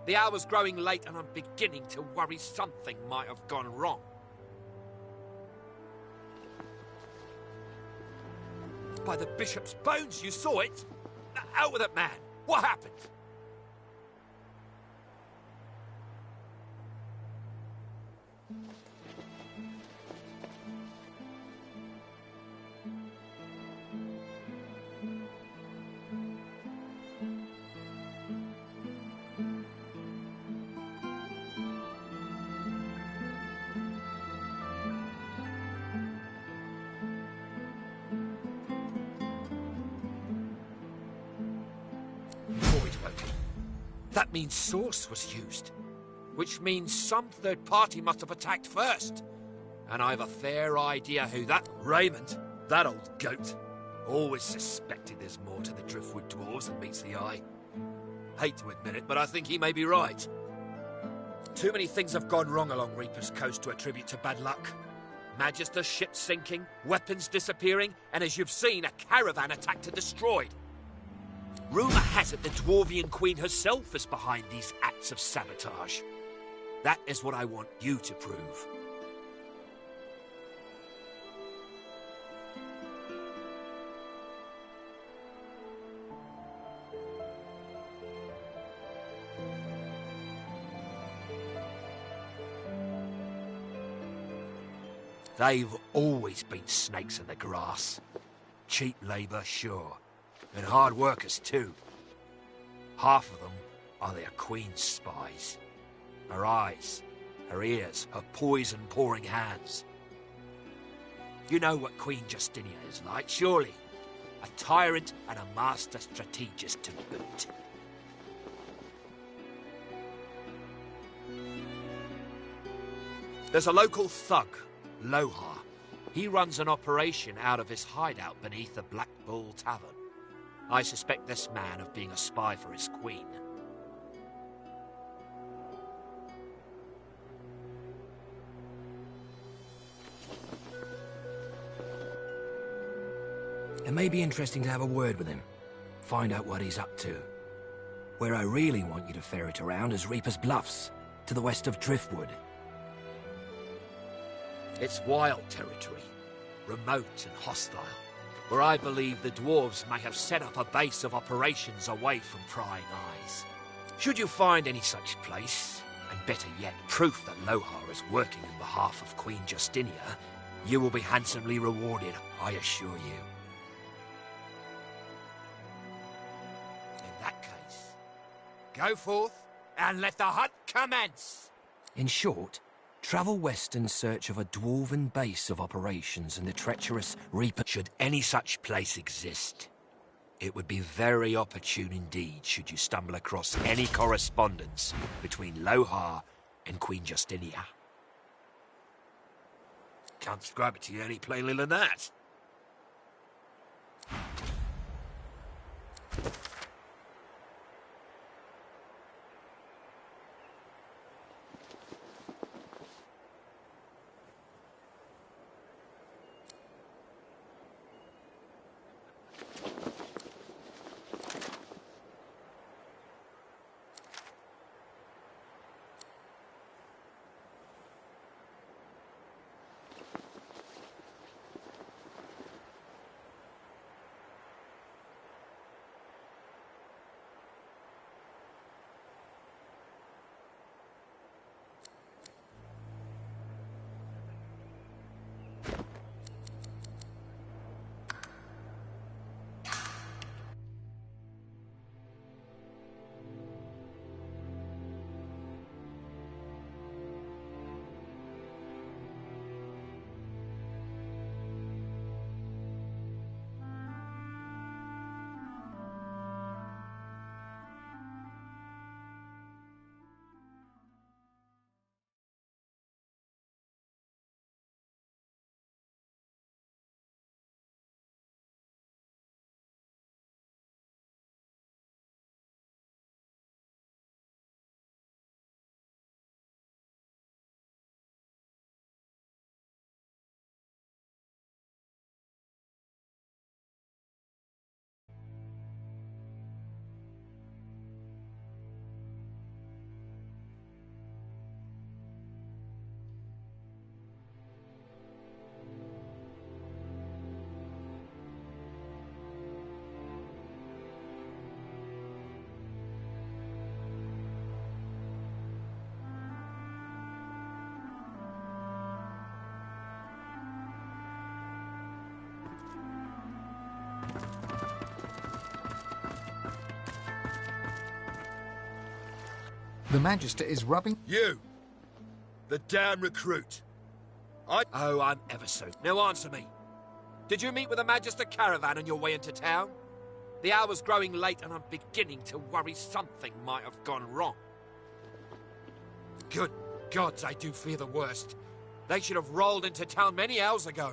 The hour's growing late and I'm beginning to worry something might have gone wrong. By the Bishop's bones, you saw it? Out with it, man. What happened? That means Source was used, which means some third party must have attacked first. And I've a fair idea who that... Raymond, that old goat. Always suspected there's more to the Driftwood Dwarves than meets the eye. Hate to admit it, but I think he may be right. Too many things have gone wrong along Reaper's Coast to attribute to bad luck. Magister ships sinking, weapons disappearing, and as you've seen, a caravan attacked and destroyed. Rumour has it the Dwarvian Queen herself is behind these acts of sabotage. That is what I want you to prove. They've always been snakes in the grass. Cheap labour, sure. And hard workers, too. Half of them are their queen's spies. Her eyes, her ears, her poison-pouring hands. You know what Queen Justinia is like, surely? A tyrant and a master strategist to boot. There's a local thug, Lohar. He runs an operation out of his hideout beneath the Black Bull Tavern. I suspect this man of being a spy for his queen. It may be interesting to have a word with him. Find out what he's up to. Where I really want you to ferret around is Reaper's Bluffs, to the west of Driftwood. It's wild territory, remote and hostile, where I believe the dwarves may have set up a base of operations away from prying eyes. Should you find any such place, and better yet, proof that Lohar is working on behalf of Queen Justinia, you will be handsomely rewarded, I assure you. In that case, go forth and let the hunt commence! In short, travel west in search of a dwarven base of operations in the treacherous Reaper. Should any such place exist, it would be very opportune indeed should you stumble across any correspondence between Lohar and Queen Justinia. Can't describe it to you any plainly than that. The Magister is rubbing... You! The damn recruit! Oh, I'm ever so... Now answer me. Did you meet with the Magister caravan on your way into town? The hour's growing late and I'm beginning to worry something might have gone wrong. Good gods, I do fear the worst. They should have rolled into town many hours ago.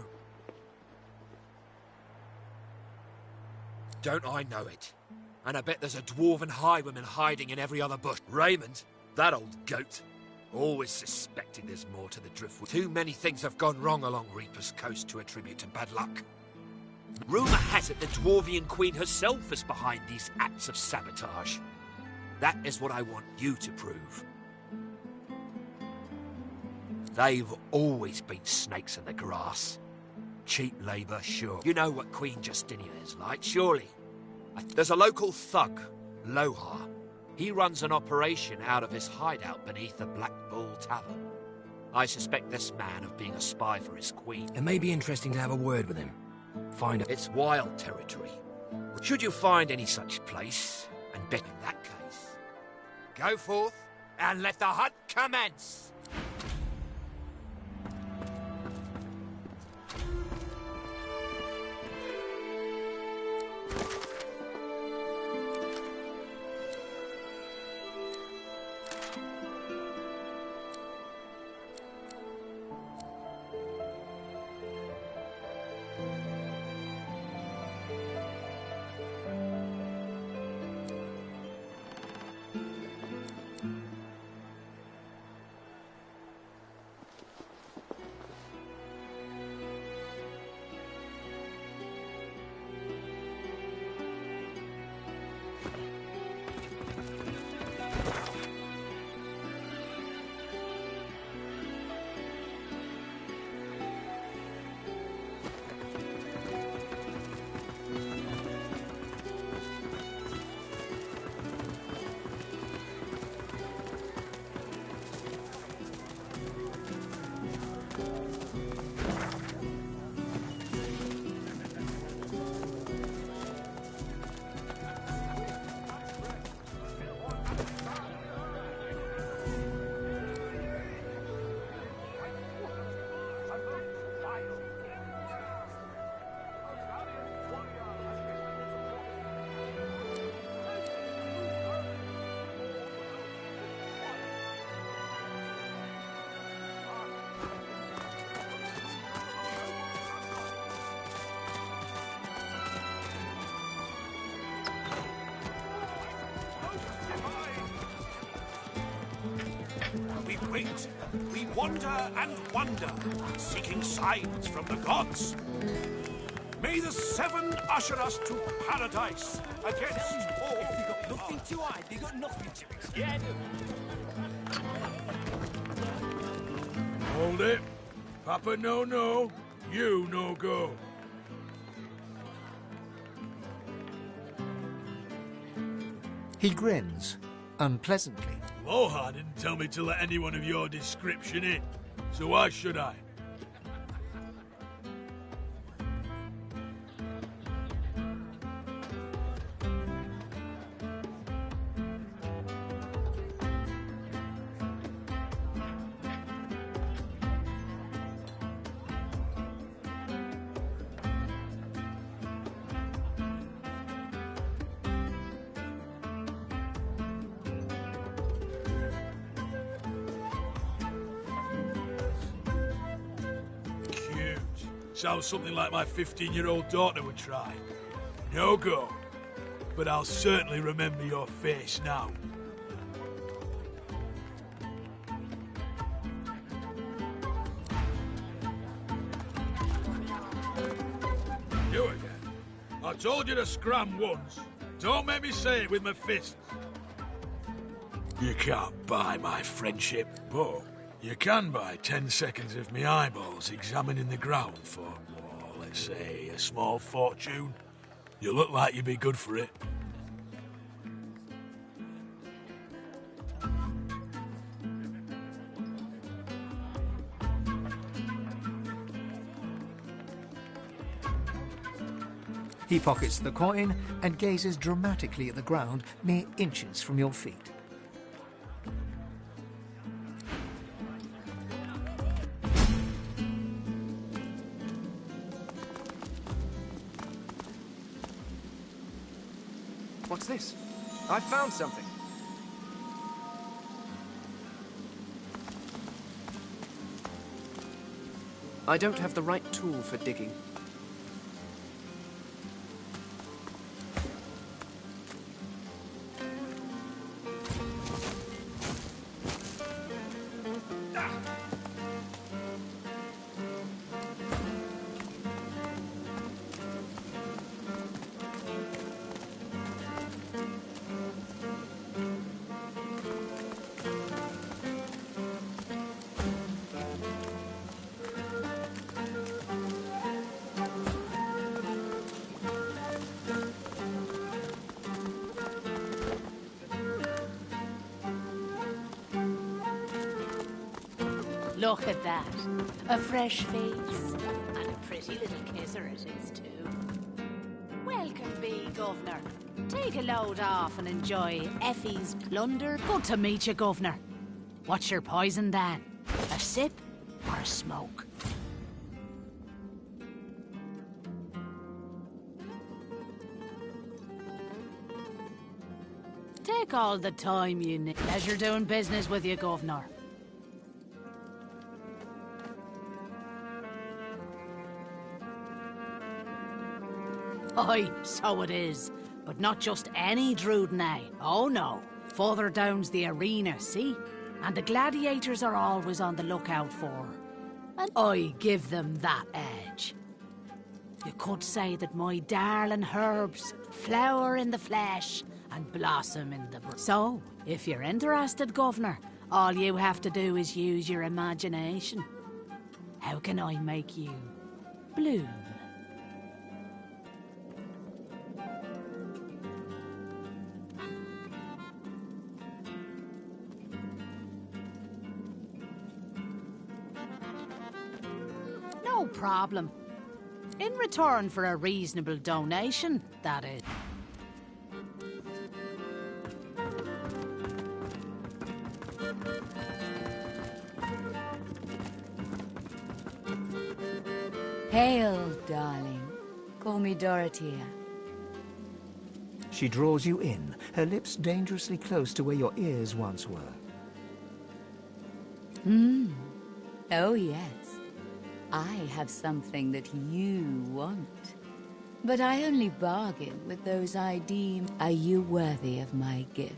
Don't I know it? And I bet there's a dwarven highwayman hiding in every other bush. Raymond, that old goat, always suspected there's more to the Driftwood. Too many things have gone wrong along Reaper's Coast to attribute to bad luck. Rumour has it the Dwarvian Queen herself is behind these acts of sabotage. That is what I want you to prove. They've always been snakes in the grass. Cheap labour, sure. You know what Queen Justinia is like, surely? There's a local thug, Lohar. He runs an operation out of his hideout beneath the Black Bull Tavern. I suspect this man of being a spy for his queen. It may be interesting to have a word with him. Find out. It's wild territory, Should you find any such place, and bet in that case, go forth and let the hunt commence. We wait, we wander and wonder, seeking signs from the gods. May the seven usher us to paradise against all. They got nothing to hide, they got nothing to be scared of. Hold it. Papa no, you no go. He grins, unpleasantly. Loha didn't tell me to let anyone of your description in, so why should I? Sounds something like my 15-year-old daughter would try. No go. But I'll certainly remember your face now. You again? I told you to scram once. Don't make me say it with my fists. You can't buy my friendship, but you can buy 10 seconds of me eyeballs examining the ground for, well, let's say, a small fortune. You look like you'd be good for it. He pockets the coin and gazes dramatically at the ground mere inches from your feet. What's this? I found something. I don't have the right tool for digging. Look at that. A fresh face. And a pretty little kisser it is, too. Well, can be, Governor. Take a load off and enjoy Effie's plunder. Good to meet you, Governor. What's your poison, Dan? A sip or a smoke? Take all the time you need. Pleasure doing business with you, Governor. Aye, so it is. But not just any druid now. Oh no. Further down's the arena, see? And the gladiators are always on the lookout for. And I give them that edge. You could say that my darling herbs flower in the flesh and blossom in the breeze. So, if you're interested, Governor, all you have to do is use your imagination. How can I make you bloom? No problem. In return for a reasonable donation, that is. Hail, darling. Call me Dorothea. She draws you in, her lips dangerously close to where your ears once were. Oh, yes. I have something that you want. But I only bargain with those I deem. Are you worthy of my gift?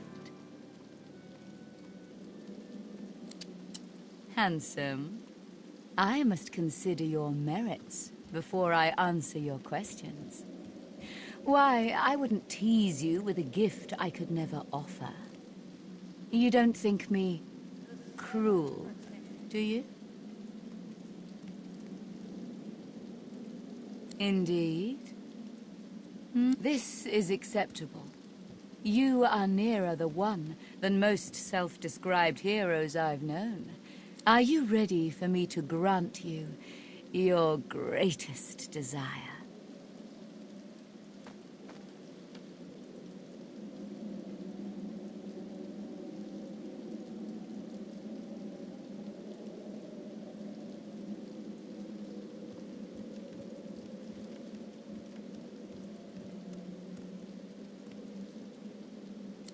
Handsome. I must consider your merits before I answer your questions. Why, I wouldn't tease you with a gift I could never offer. You don't think me cruel, do you? Indeed. This is acceptable. You are nearer the one than most self-described heroes I've known. Are you ready for me to grant you your greatest desire?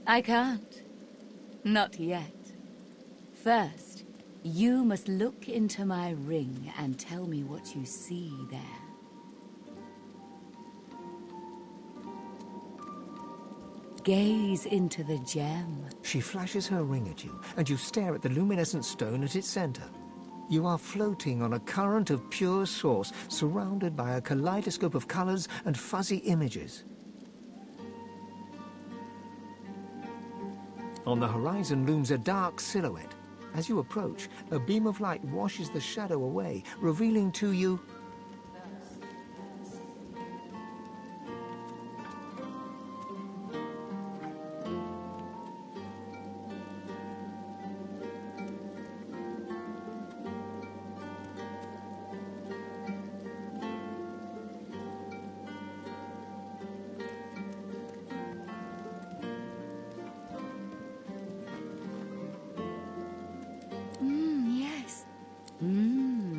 I can't. Not yet. First, you must look into my ring and tell me what you see there. Gaze into the gem. She flashes her ring at you, and you stare at the luminescent stone at its center. You are floating on a current of pure source, surrounded by a kaleidoscope of colors and fuzzy images. On the horizon looms a dark silhouette. As you approach, a beam of light washes the shadow away, revealing to you...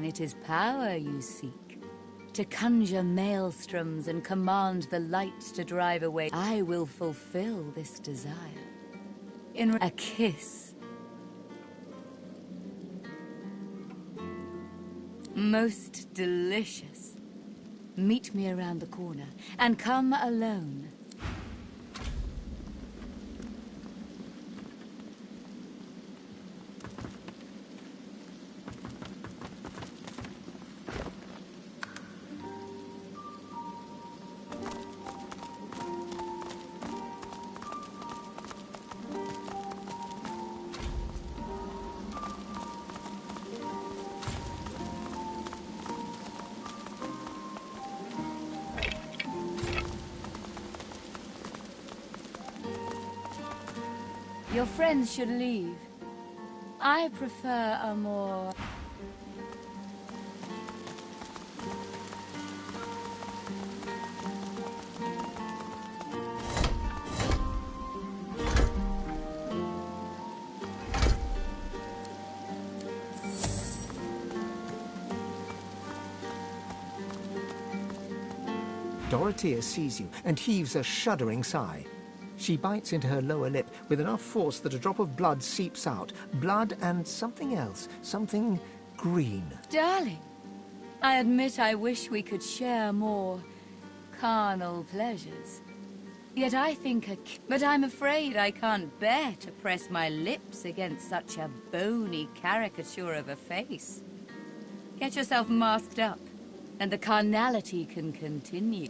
It is power you seek. To conjure maelstroms and command the light to drive away. I will fulfill this desire. In a kiss. Most delicious. Meet me around the corner and come alone. Your friends should leave. I prefer a more... Dorothea sees you and heaves a shuddering sigh. She bites into her lower lip with enough force that a drop of blood seeps out. Blood and something else. Something green. Darling, I admit I wish we could share more carnal pleasures. Yet I think but I'm afraid I can't bear to press my lips against such a bony caricature of a face. Get yourself masked up, and the carnality can continue.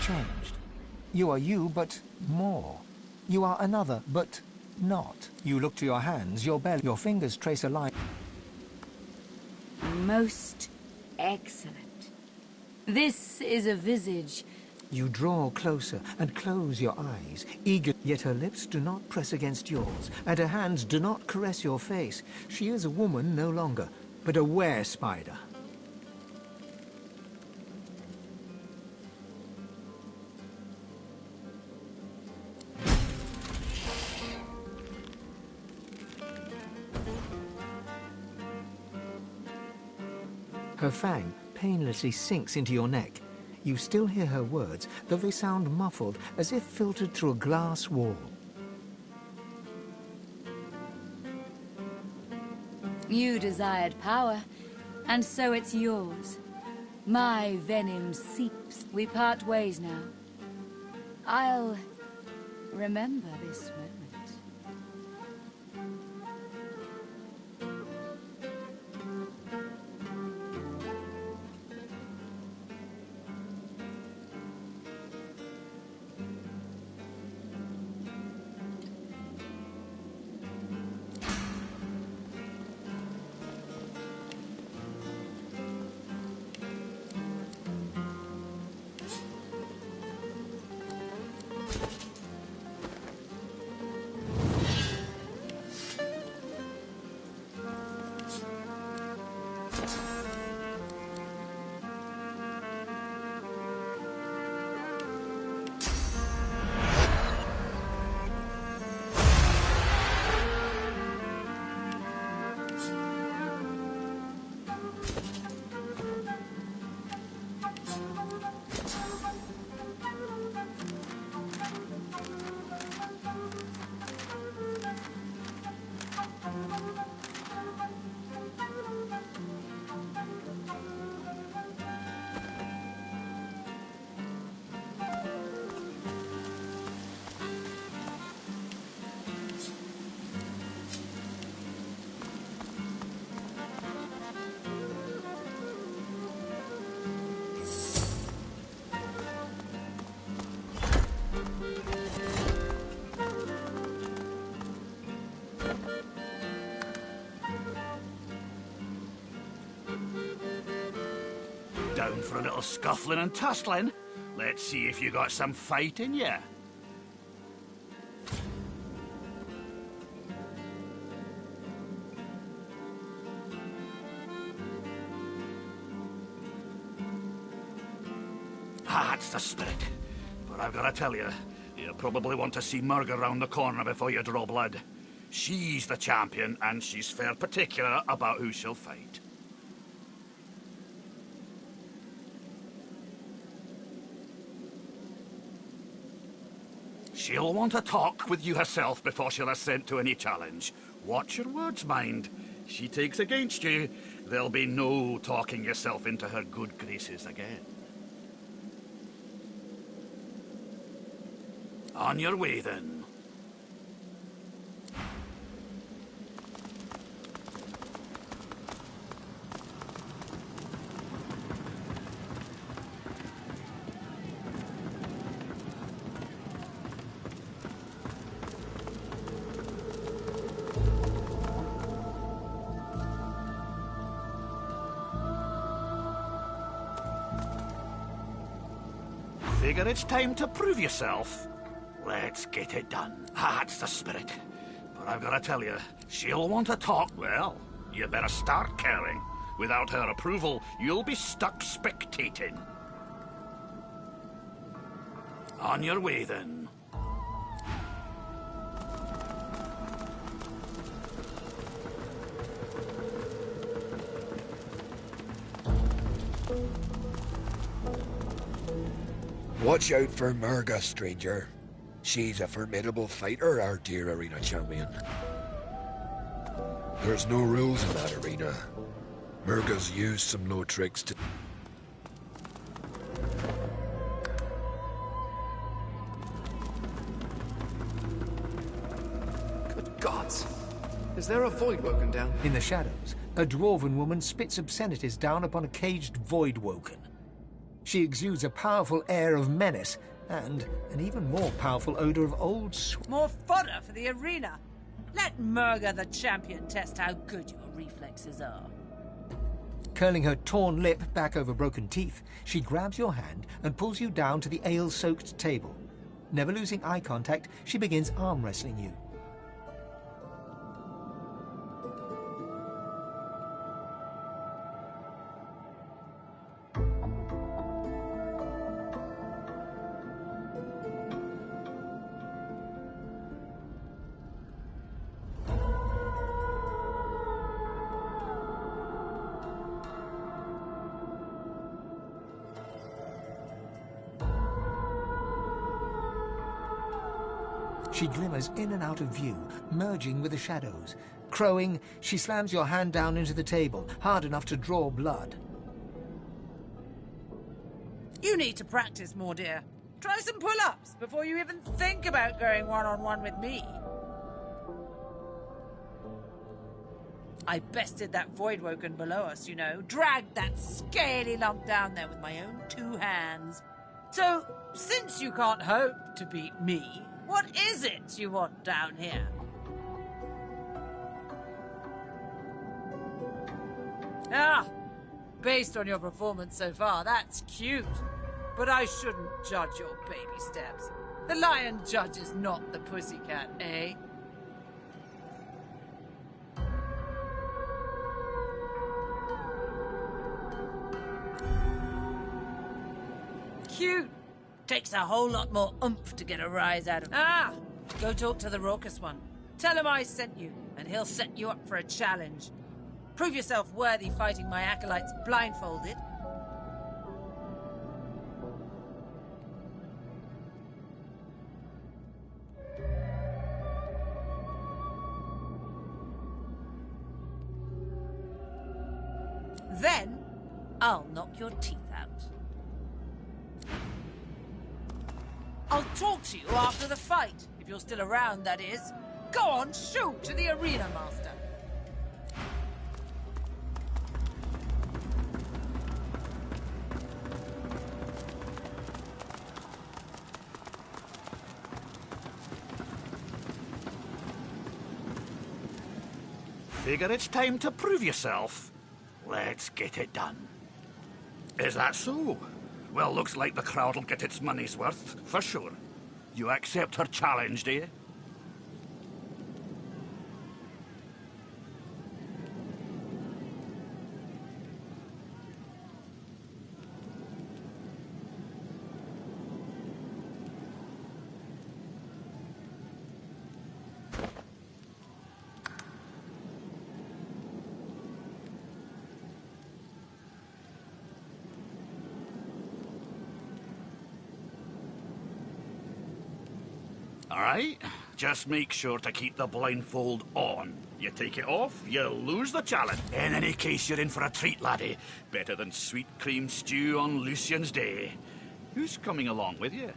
Changed. You are you, but more. You are another, but not. You look to your hands, your belly, your fingers trace a line. Most excellent. This is a visage. You draw closer and close your eyes, eager, yet her lips do not press against yours, and her hands do not caress your face. She is a woman no longer, but a were-spider. Her fang painlessly sinks into your neck. You still hear her words, though they sound muffled, as if filtered through a glass wall. You desired power, and so it's yours. My venom seeps. We part ways now. I'll remember this moment. Down for a little scuffling and tussling? Let's see if you got some fight in you. That's the spirit. But I've got to tell you, you'll probably want to see Murg around the corner before you draw blood. She's the champion, and she's fair particular about who she'll fight. She'll want to talk with you herself before she'll assent to any challenge. Watch your words, mind. She takes against you, there'll be no talking yourself into her good graces again. On your way, then. Figure it's time to prove yourself. Let's get it done. That's the spirit. But I've got to tell you, she'll want to talk. Well, you better start caring. Without her approval, you'll be stuck spectating. On your way, then. Watch out for Murga, stranger. She's a formidable fighter, our dear arena champion. There's no rules in that arena. Murga's used some low tricks to... Good gods! Is there a void woken down? In the shadows, a dwarven woman spits obscenities down upon a caged void woken. She exudes a powerful air of menace and an even more powerful odor of old More fodder for the arena. Let Murga the champion test how good your reflexes are. Curling her torn lip back over broken teeth, she grabs your hand and pulls you down to the ale-soaked table. Never losing eye contact, she begins arm wrestling you. She glimmers in and out of view, merging with the shadows. Crowing, she slams your hand down into the table, hard enough to draw blood. You need to practice more, dear. Try some pull-ups before you even think about going one-on-one with me. I bested that void woken below us, you know. Dragged that scaly lump down there with my own 2 hands. So, since you can't hope to beat me, what is it you want down here? Ah, based on your performance so far, that's cute. But I shouldn't judge your baby steps. The lion judges not the pussycat, eh? Cute. Takes a whole lot more oomph to get a rise out of him. Ah! Go talk to the raucous one. Tell him I sent you, and he'll set you up for a challenge. Prove yourself worthy fighting my acolytes blindfolded. Then, I'll knock your teeth out. I'll talk to you after the fight, if you're still around, that is. Go on, shoot to the arena master. Figure it's time to prove yourself. Let's get it done. Is that so? Well, looks like the crowd'll get its money's worth, for sure. You accept her challenge, do you? All right, just make sure to keep the blindfold on. You take it off, you'll lose the challenge. In any case, you're in for a treat, laddie. Better than sweet cream stew on Lucian's Day. Who's coming along with you?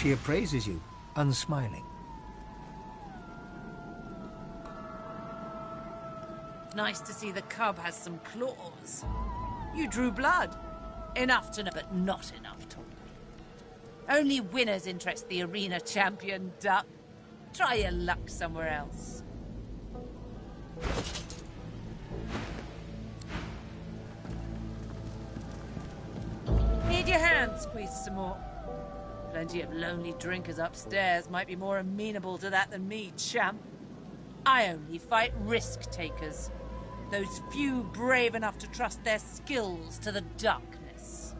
She appraises you, unsmiling. Nice to see the cub has some claws. You drew blood. Enough to know, but not enough to win. Only winners interest the arena champion, duck. Try your luck somewhere else. Need your hand squeezed some more? Plenty of lonely drinkers upstairs might be more amenable to that than me, champ. I only fight risk-takers. Those few brave enough to trust their skills to the darkness.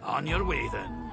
On your way, then.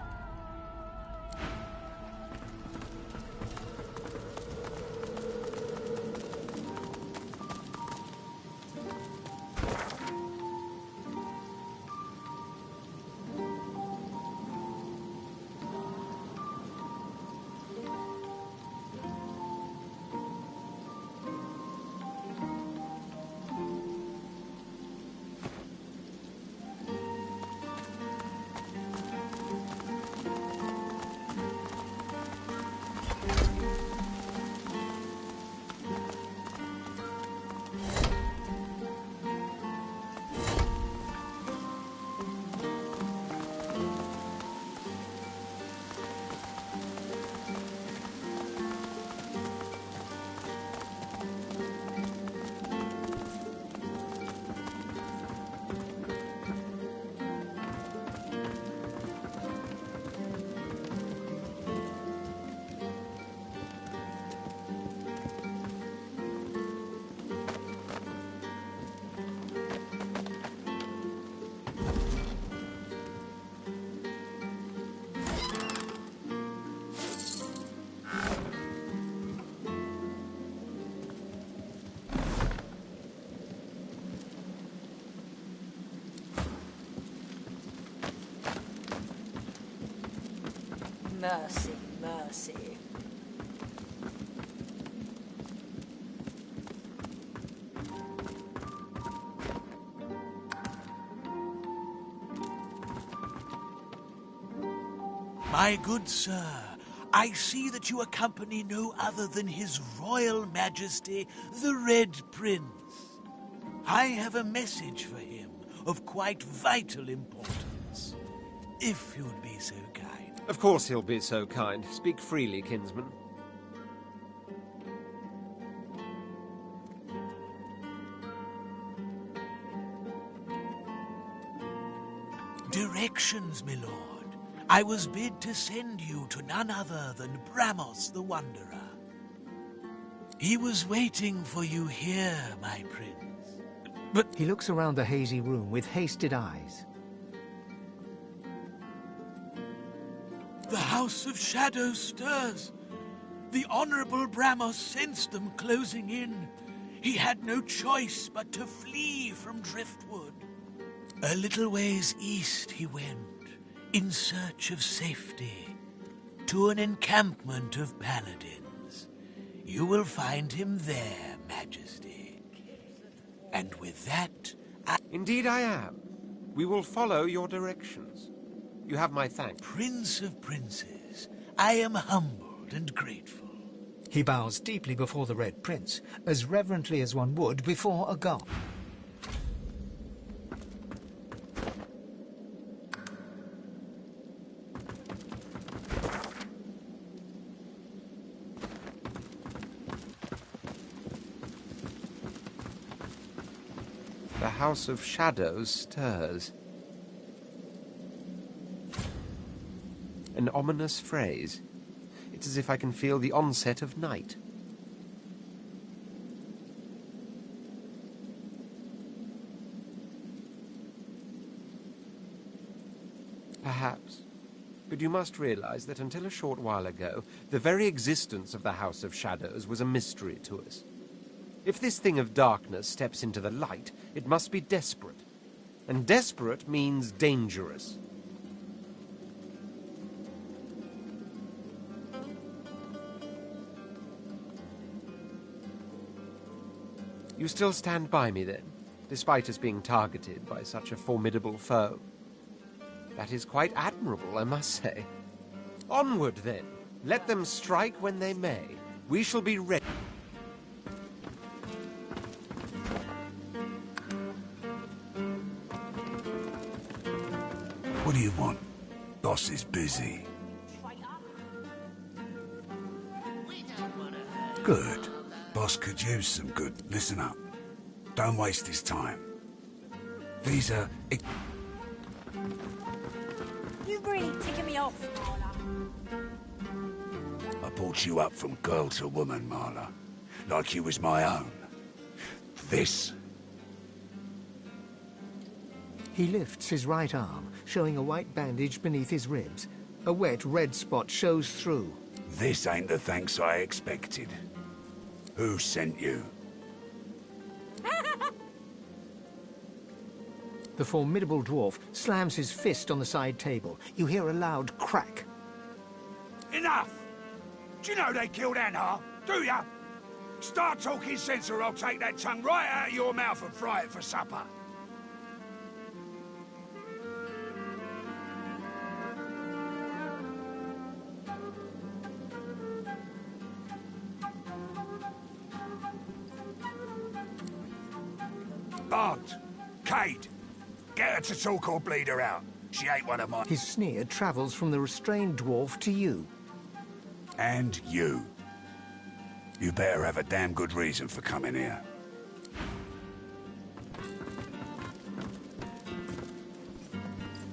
Mercy, mercy. My good sir, I see that you accompany no other than His Royal Majesty, the Red Prince. I have a message for him of quite vital importance, if you'd be so kind. Of course he'll be so kind. Speak freely, kinsman. Directions, my lord. I was bid to send you to none other than Bramos the Wanderer. He was waiting for you here, my prince. But he looks around the hazy room with hasted eyes. The House of Shadows stirs. The Honorable Bramos sensed them closing in. He had no choice but to flee from Driftwood. A little ways east he went, in search of safety to an encampment of paladins. You will find him there, Majesty. And with that, Indeed I am. We will follow your directions. You have my thanks. Prince of Princes, I am humbled and grateful. He bows deeply before the Red Prince, as reverently as one would before a god. The House of Shadows stirs. An ominous phrase. It's as if I can feel the onset of night. Perhaps. But you must realize that until a short while ago, the very existence of the House of Shadows was a mystery to us. If this thing of darkness steps into the light, it must be desperate. And desperate means dangerous. You still stand by me, then, despite us being targeted by such a formidable foe? That is quite admirable, I must say. Onward, then. Let them strike when they may. We shall be ready. What do you want? Boss is busy. Good. Boss could use some good. Listen up. Don't waste his time. These are... You've really taken me off, Marla. I brought you up from girl to woman, Marla. Like you was my own. This... He lifts his right arm, showing a white bandage beneath his ribs. A wet red spot shows through. This ain't the thanks I expected. Who sent you? The formidable dwarf slams his fist on the side table. You hear a loud crack. Enough! Do you know they killed Anna? Do ya? Start talking sense or I'll take that tongue right out of your mouth and fry it for supper. Bart, Cade, get her to talk or bleed her out. She ain't one of mine. His sneer travels from the restrained dwarf to you. And you. You better have a damn good reason for coming here.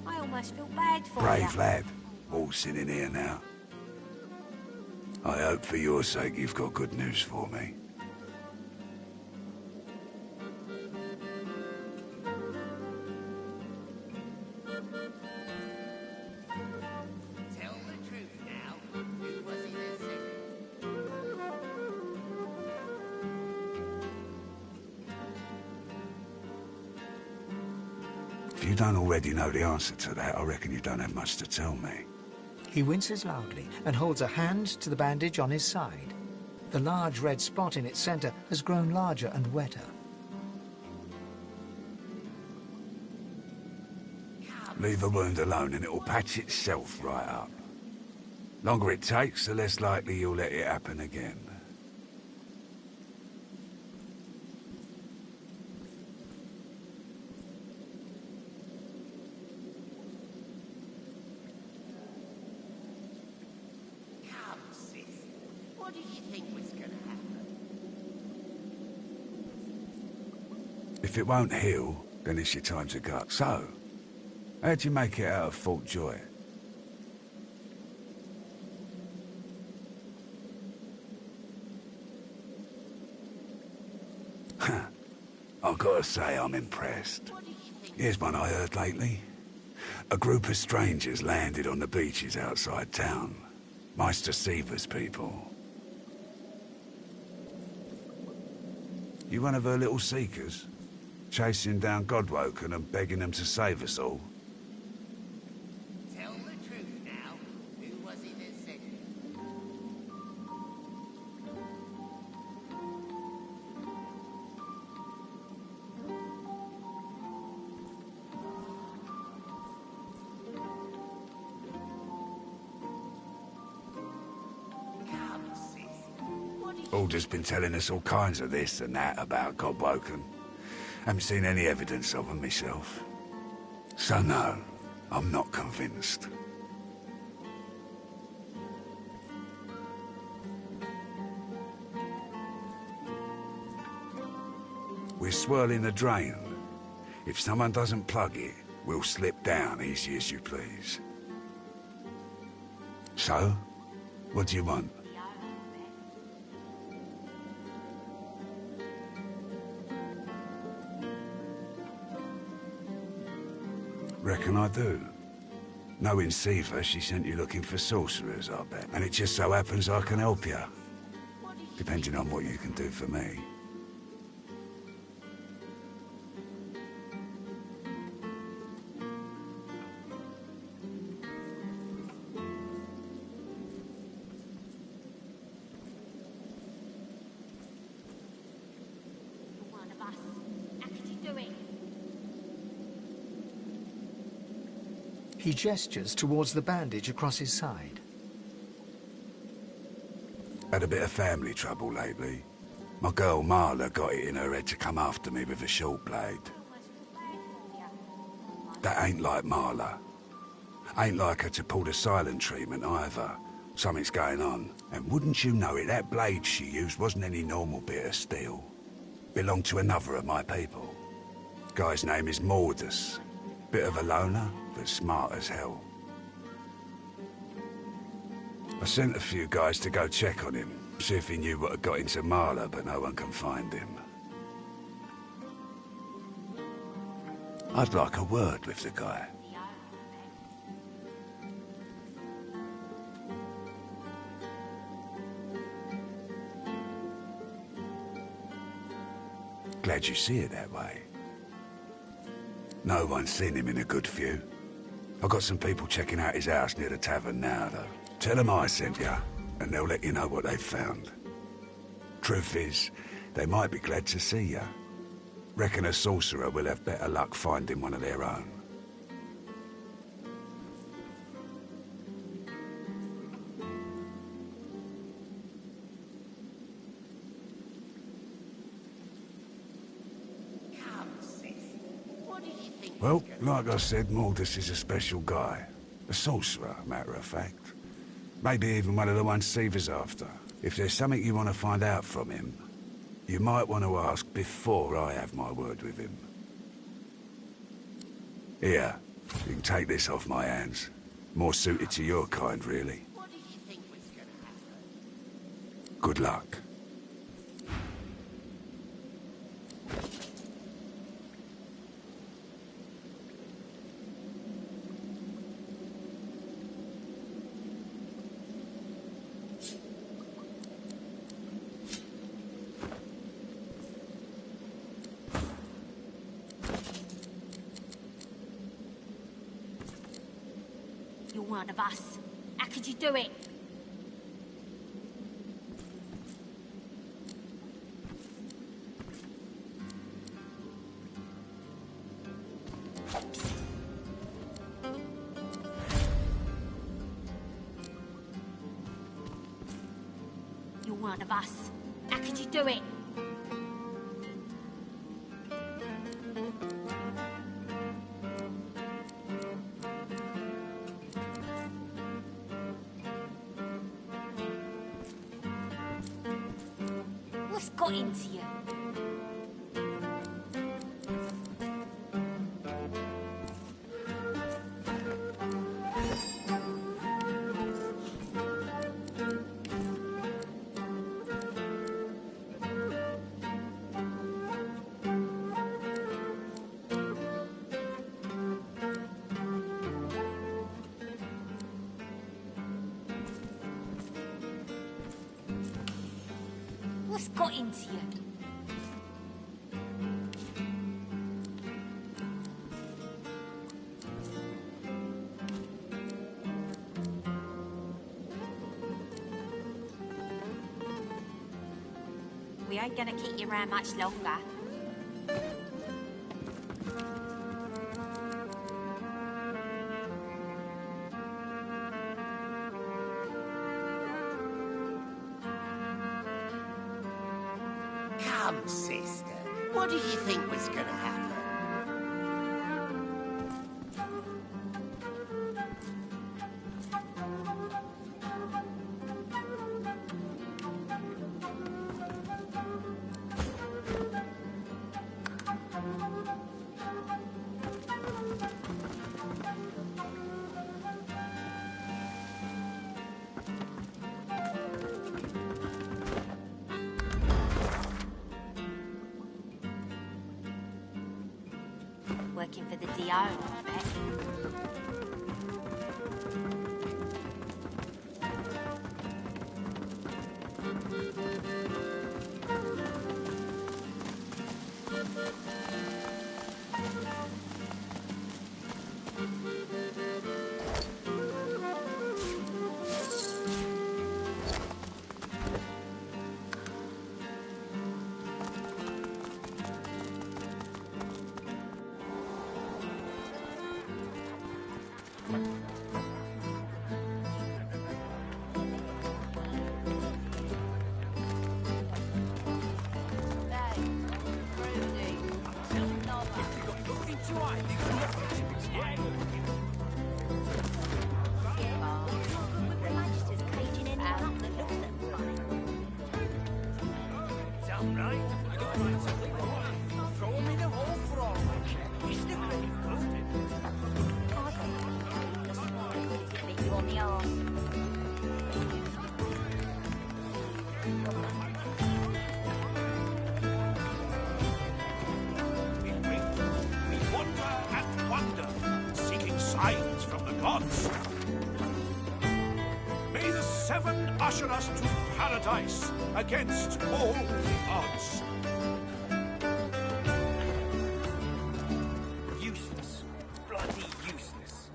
I almost feel bad for Brave you. lad, waltzing in here now. I hope for your sake you've got good news for me. If you don't already know the answer to that, I reckon you don't have much to tell me. He winces loudly and holds a hand to the bandage on his side. The large red spot in its center has grown larger and wetter. Leave a wound alone and it'll patch itself right up. Longer it takes, the less likely you'll let it happen again. What did you think was gonna happen? If it won't heal, then it's your time to go. So, how'd you make it out of Fort Joy? I've got to say I'm impressed. Here's one I heard lately. A group of strangers landed on the beaches outside town. Meister Seaver's people. You one of her little seekers? Chasing down Godwoken and begging them to save us all? Tell Alder's been telling us all kinds of this and that about Godwoken. Haven't seen any evidence of them myself. So no, I'm not convinced. We're swirling the drain. If someone doesn't plug it, we'll slip down easy as you please. So, what do you want? Reckon I do. Knowing Siva, she sent you looking for sorcerers, I bet. And it just so happens I can help you. Depending on what you can do for me. He gestures towards the bandage across his side. Had a bit of family trouble lately. My girl Marla got it in her head to come after me with a short blade. That ain't like Marla. Ain't like her to pull the silent treatment either. Something's going on. And wouldn't you know it, that blade she used wasn't any normal bit of steel. Belonged to another of my people. Guy's name is Mordus. Bit of a loner, but smart as hell. I sent a few guys to go check on him, see if he knew what had got into Marla, but no one can find him. I'd like a word with the guy. Glad you see it that way. No one's seen him in a good few. I've got some people checking out his house near the tavern now, though. Tell them I sent you, and they'll let you know what they've found. Truth is, they might be glad to see you. Reckon a sorcerer will have better luck finding one of their own. Well, like I said, Mordus is a special guy. A sorcerer, matter of fact. Maybe even one of the ones Siva's after. If there's something you want to find out from him, you might want to ask before I have my word with him. Here, you can take this off my hands. More suited to your kind, really. Good luck. You're one of us. How could you do it? You're one of us. How could you do it? What's got into you? What's got into you? We ain't gonna keep you around much longer. What did you think was gonna happen? Working for the DO, I bet. Usher us to paradise against all odds. Useless. Bloody useless.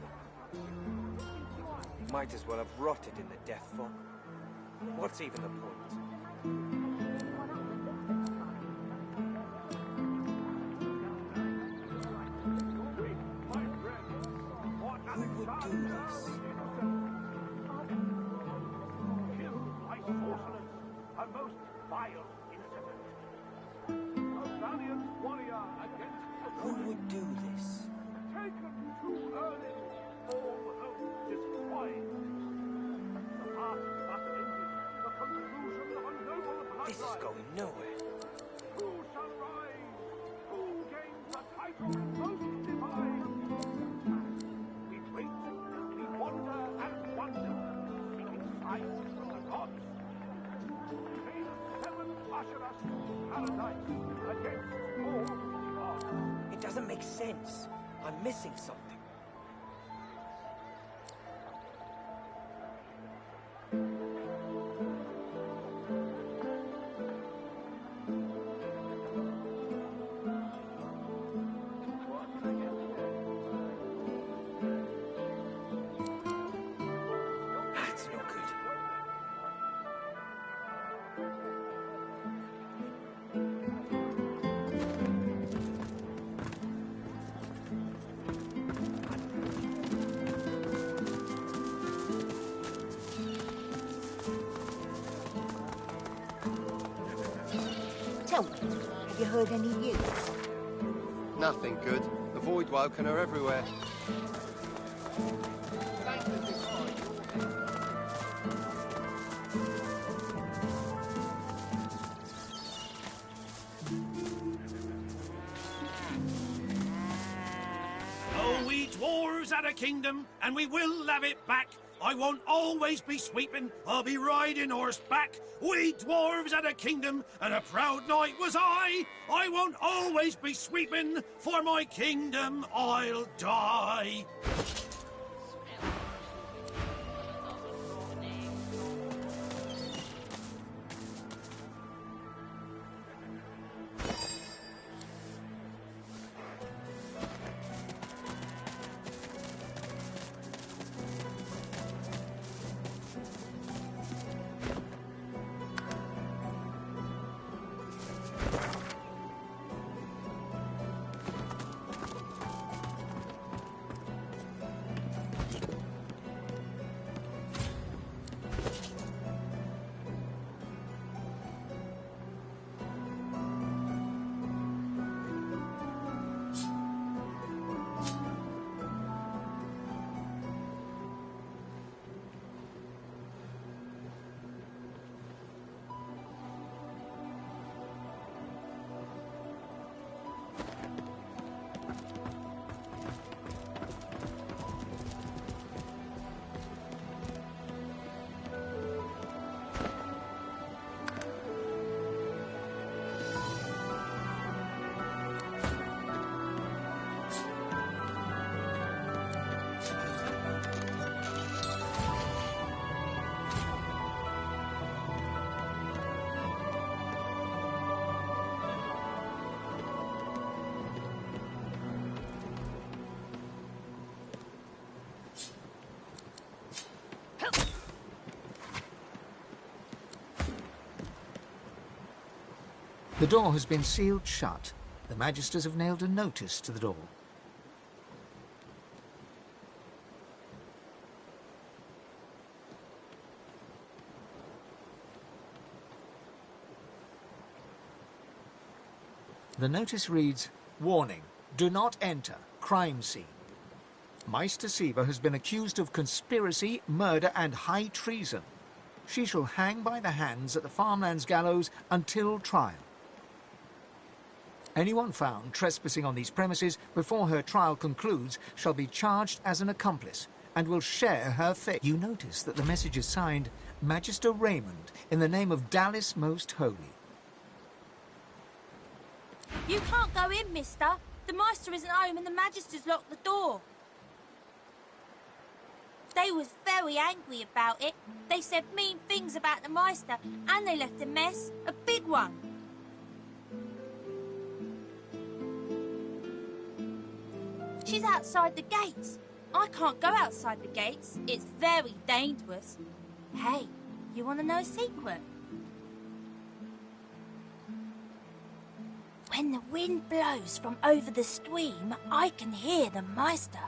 You might as well have rotted in the death fog. What's even the point? Who would do this? A most vile incident. A valiant warrior against the Who would do this? Taken too early, all hope destroyed. The past thus ended, the conclusion of a noble bloodline. This is going nowhere. Who shall rise? Who gains the title most divine? We wait, we wonder and wonder, seeking signs from the gods. May the seven usher us to paradise against all odds. It doesn't make sense. I'm missing something. That's no good. Tell me, have you heard any news? Nothing good. The Void Woken are everywhere. Oh, we dwarves had a kingdom, and we will have it back. I won't always be sweeping, I'll be riding horseback. We dwarves had a kingdom, and a proud knight was I. I won't always be sweeping, for my kingdom I'll die. The door has been sealed shut. The Magisters have nailed a notice to the door. The notice reads, "Warning, do not enter, crime scene. Meister Siva has been accused of conspiracy, murder and high treason. She shall hang by the hands at the farmlands gallows until trial. Anyone found trespassing on these premises before her trial concludes shall be charged as an accomplice and will share her fate." You notice that the message is signed Magister Raymond in the name of Dallas Most Holy. You can't go in, mister. The Meister isn't home and the Magisters locked the door. They was very angry about it. They said mean things about the Meister and they left a mess, a big one. She's outside the gates. I can't go outside the gates. It's very dangerous. Hey, you want to know a secret? When the wind blows from over the stream, I can hear the Meister.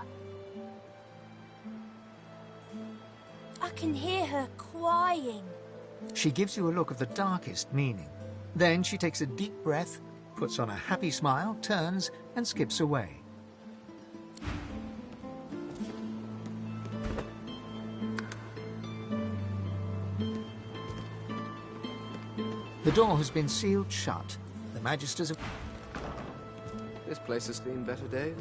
I can hear her crying. She gives you a look of the darkest meaning. Then she takes a deep breath, puts on a happy smile, turns and skips away. The door has been sealed shut. The Magisters have... This place has seen better days.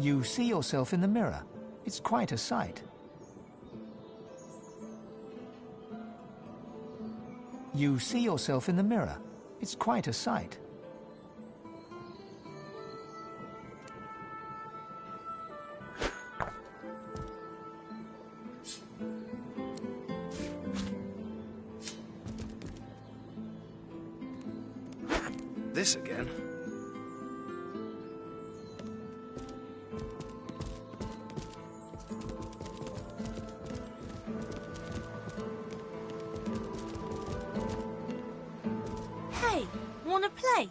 You see yourself in the mirror. It's quite a sight. You see yourself in the mirror. It's quite a sight. This again? Hey, wanna play?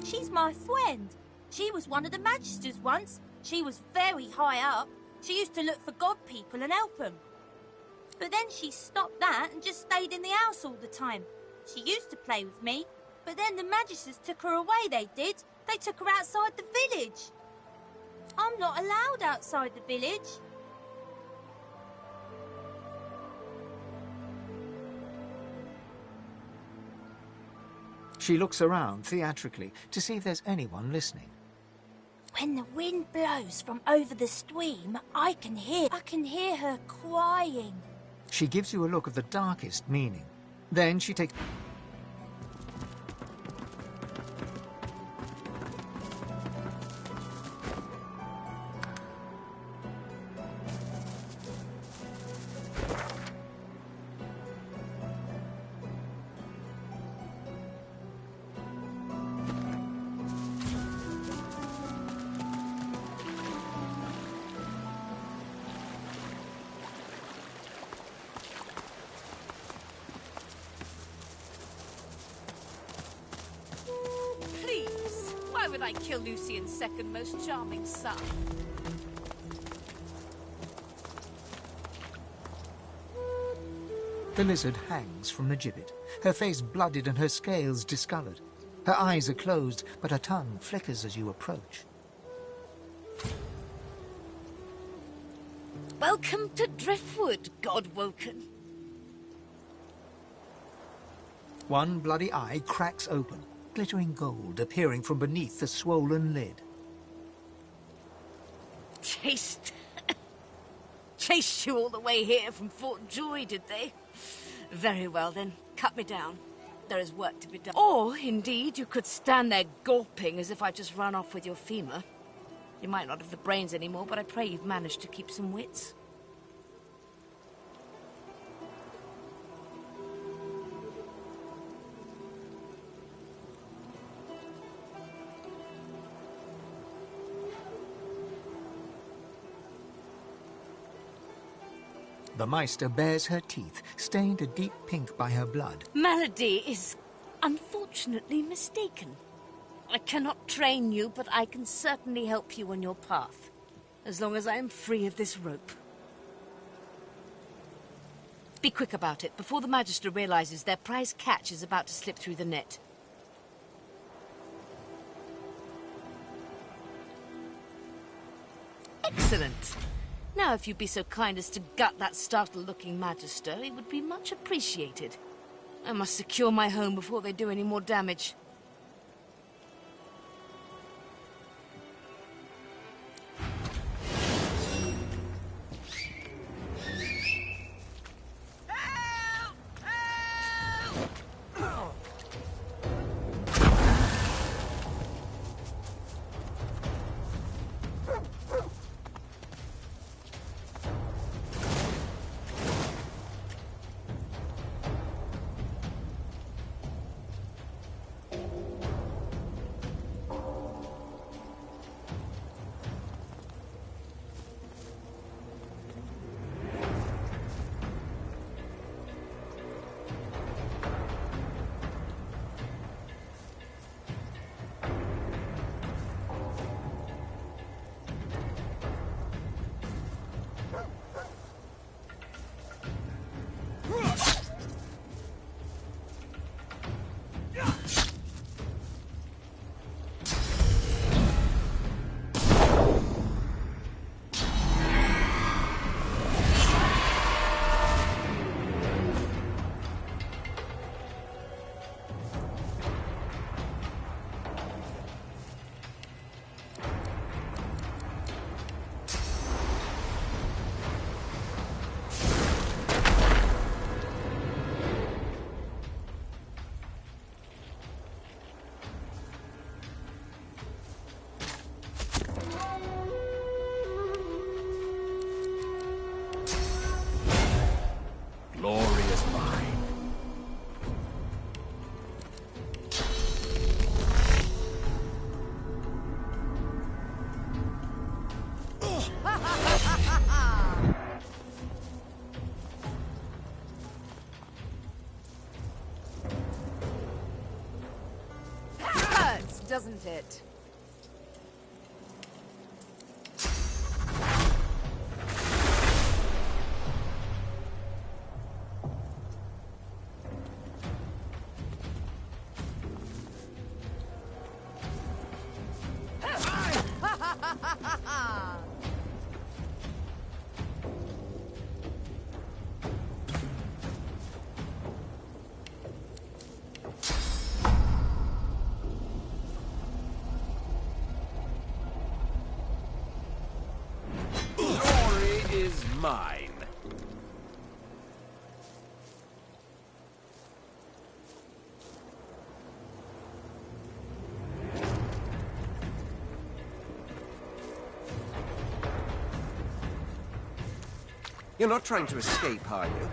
She's my friend. She was one of the Magisters once. She was very high up. She used to look for god people and help them. But then she stopped that and just stayed in the house all the time. She used to play with me, but then the Magisters took her away, they did. They took her outside the village. I'm not allowed outside the village. She looks around theatrically to see if there's anyone listening. When the wind blows from over the stream, I can hear her crying. She gives you a look of the darkest meaning. Then she takes... Please, why would I kill Lucian's second most charming son? The lizard hangs from the gibbet, her face blooded and her scales discoloured. Her eyes are closed, but her tongue flickers as you approach. Welcome to Driftwood, God-woken. One bloody eye cracks open, glittering gold appearing from beneath the swollen lid. Chased you all the way here from Fort Joy, did they? Very well then, cut me down. There is work to be done. Or, indeed, you could stand there gulping as if I just run off with your femur. You might not have the brains anymore, but I pray you've managed to keep some wits. The Meister bares her teeth, stained a deep pink by her blood. Malady is unfortunately mistaken. I cannot train you, but I can certainly help you on your path, as long as I am free of this rope. Be quick about it, before the Magister realizes their prize catch is about to slip through the net. Excellent. Now, if you'd be so kind as to gut that startled-looking Magister, it would be much appreciated. I must secure my home before they do any more damage. doesn't it? Mine. You're not trying to escape, are you?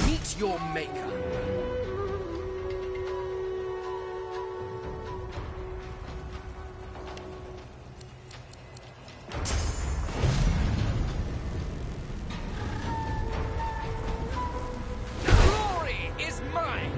Meet your maker. Glory is mine!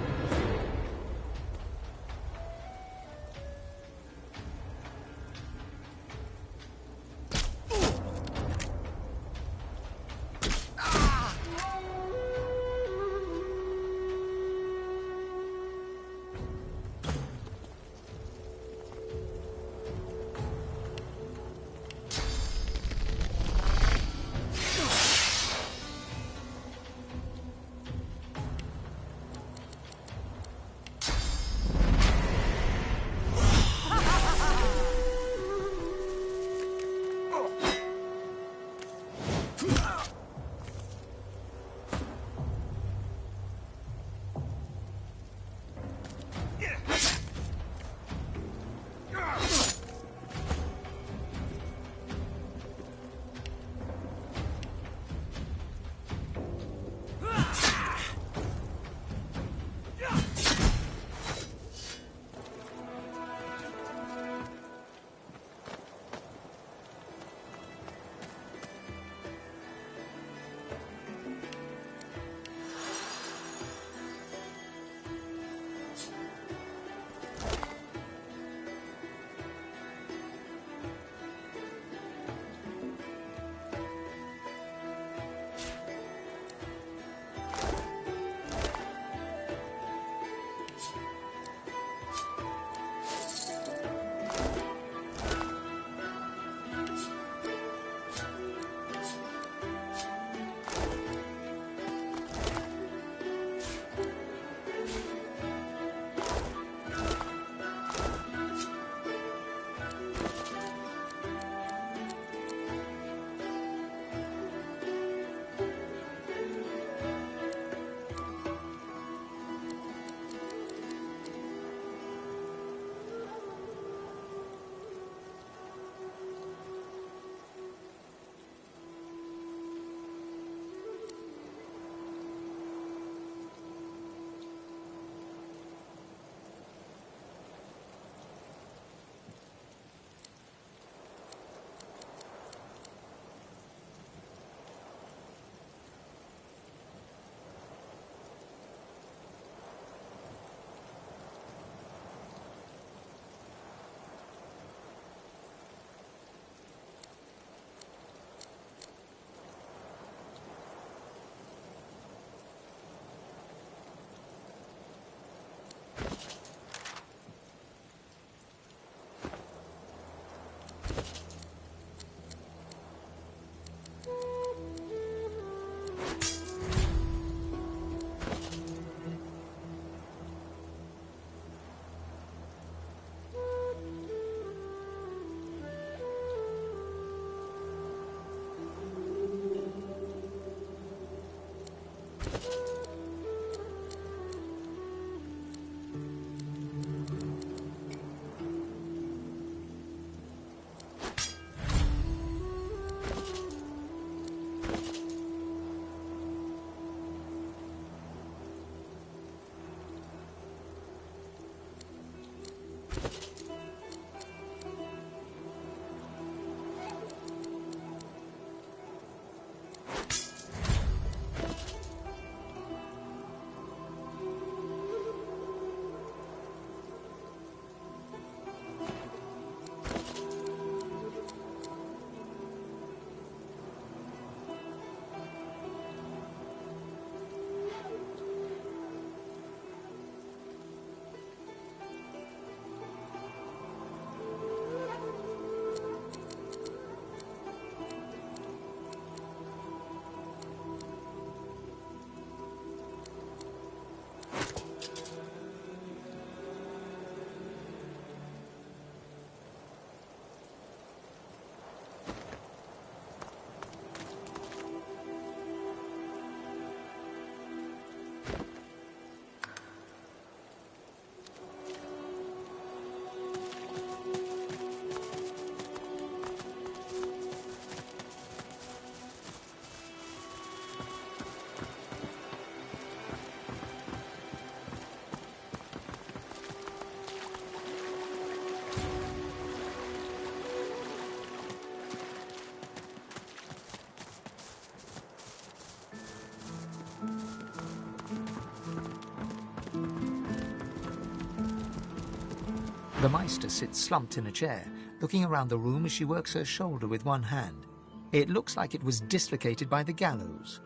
The Meister sits slumped in a chair, looking around the room as she works her shoulder with one hand. It looks like it was dislocated by the gallows.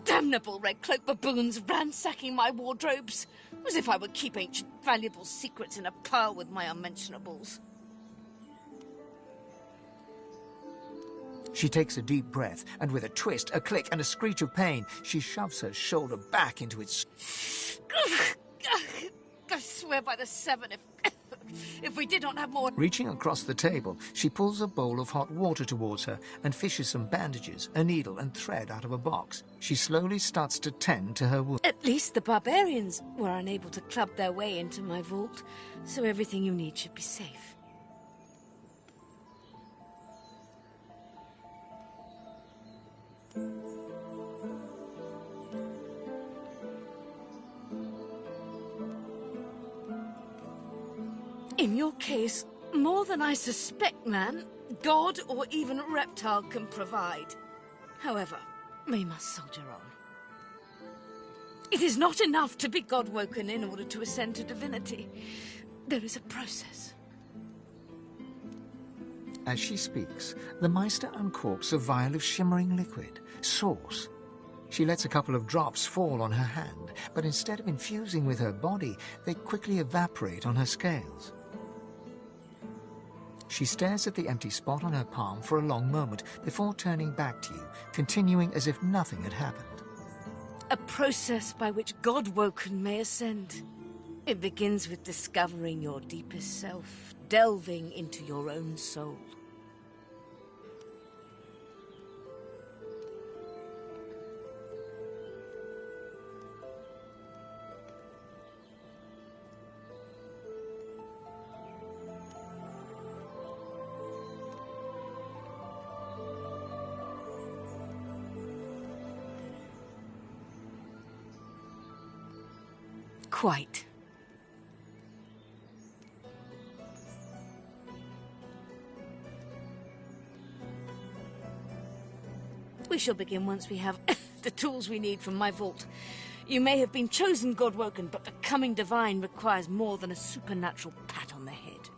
Damnable red cloak baboons ransacking my wardrobes, as if I would keep ancient valuable secrets in a pile with my unmentionables. She takes a deep breath, and with a twist, a click, and a screech of pain, she shoves her shoulder back into its... I swear by the seven, if we did not have more... Reaching across the table, she pulls a bowl of hot water towards her and fishes some bandages, a needle, and thread out of a box. She slowly starts to tend to her wound. At least the barbarians were unable to club their way into my vault, so everything you need should be safe. In your case, more than I suspect, man, God or even reptile can provide. However, we must soldier on. It is not enough to be God-woken in order to ascend to divinity. There is a process. As she speaks, the Meister uncorks a vial of shimmering liquid, sauce. She lets a couple of drops fall on her hand, but instead of infusing with her body, they quickly evaporate on her scales. She stares at the empty spot on her palm for a long moment before turning back to you, continuing as if nothing had happened. A process by which God-woken may ascend. It begins with discovering your deepest self, delving into your own soul. Quite. We shall begin once we have the tools we need from my vault. You may have been chosen God-woken, but becoming divine requires more than a supernatural pat on the head.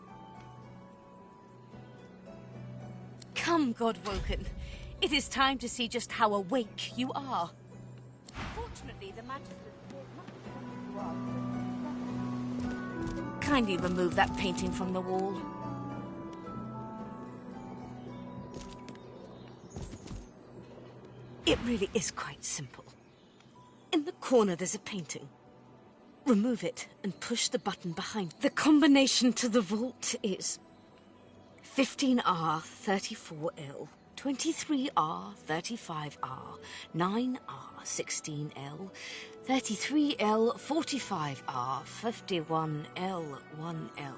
Come, God-woken. It is time to see just how awake you are. Fortunately, the magistrate... Kindly remove that painting from the wall. It really is quite simple. In the corner there's a painting. Remove it and push the button behind. The combination to the vault is 15R 34L, 23R 35R, 9R 16L, 33L 45R, 51L 1L.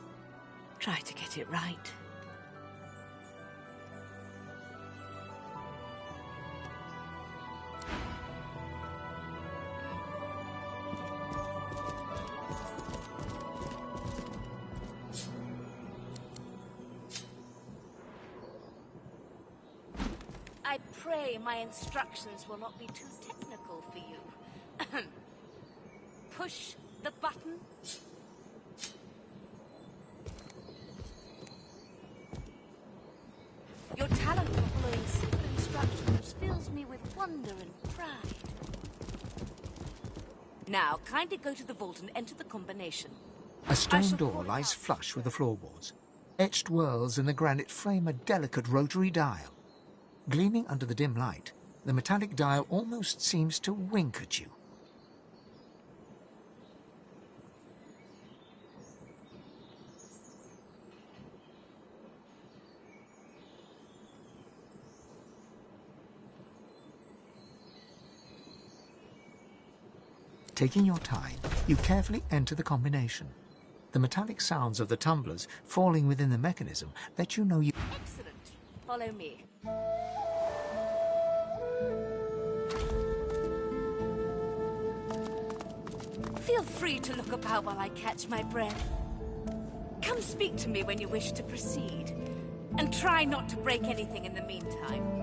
Try to get it right. I pray my instructions will not be too technical for you. Push the button. Your talent for following simple instructions fills me with wonder and pride. Now, kindly go to the vault and enter the combination. A stone door lies flush with the floorboards. Etched whorls in the granite frame a delicate rotary dial. Gleaming under the dim light, the metallic dial almost seems to wink at you. Taking your time, you carefully enter the combination. The metallic sounds of the tumblers falling within the mechanism let you know you... Excellent. Follow me. Feel free to look about while I catch my breath. Come speak to me when you wish to proceed, and try not to break anything in the meantime.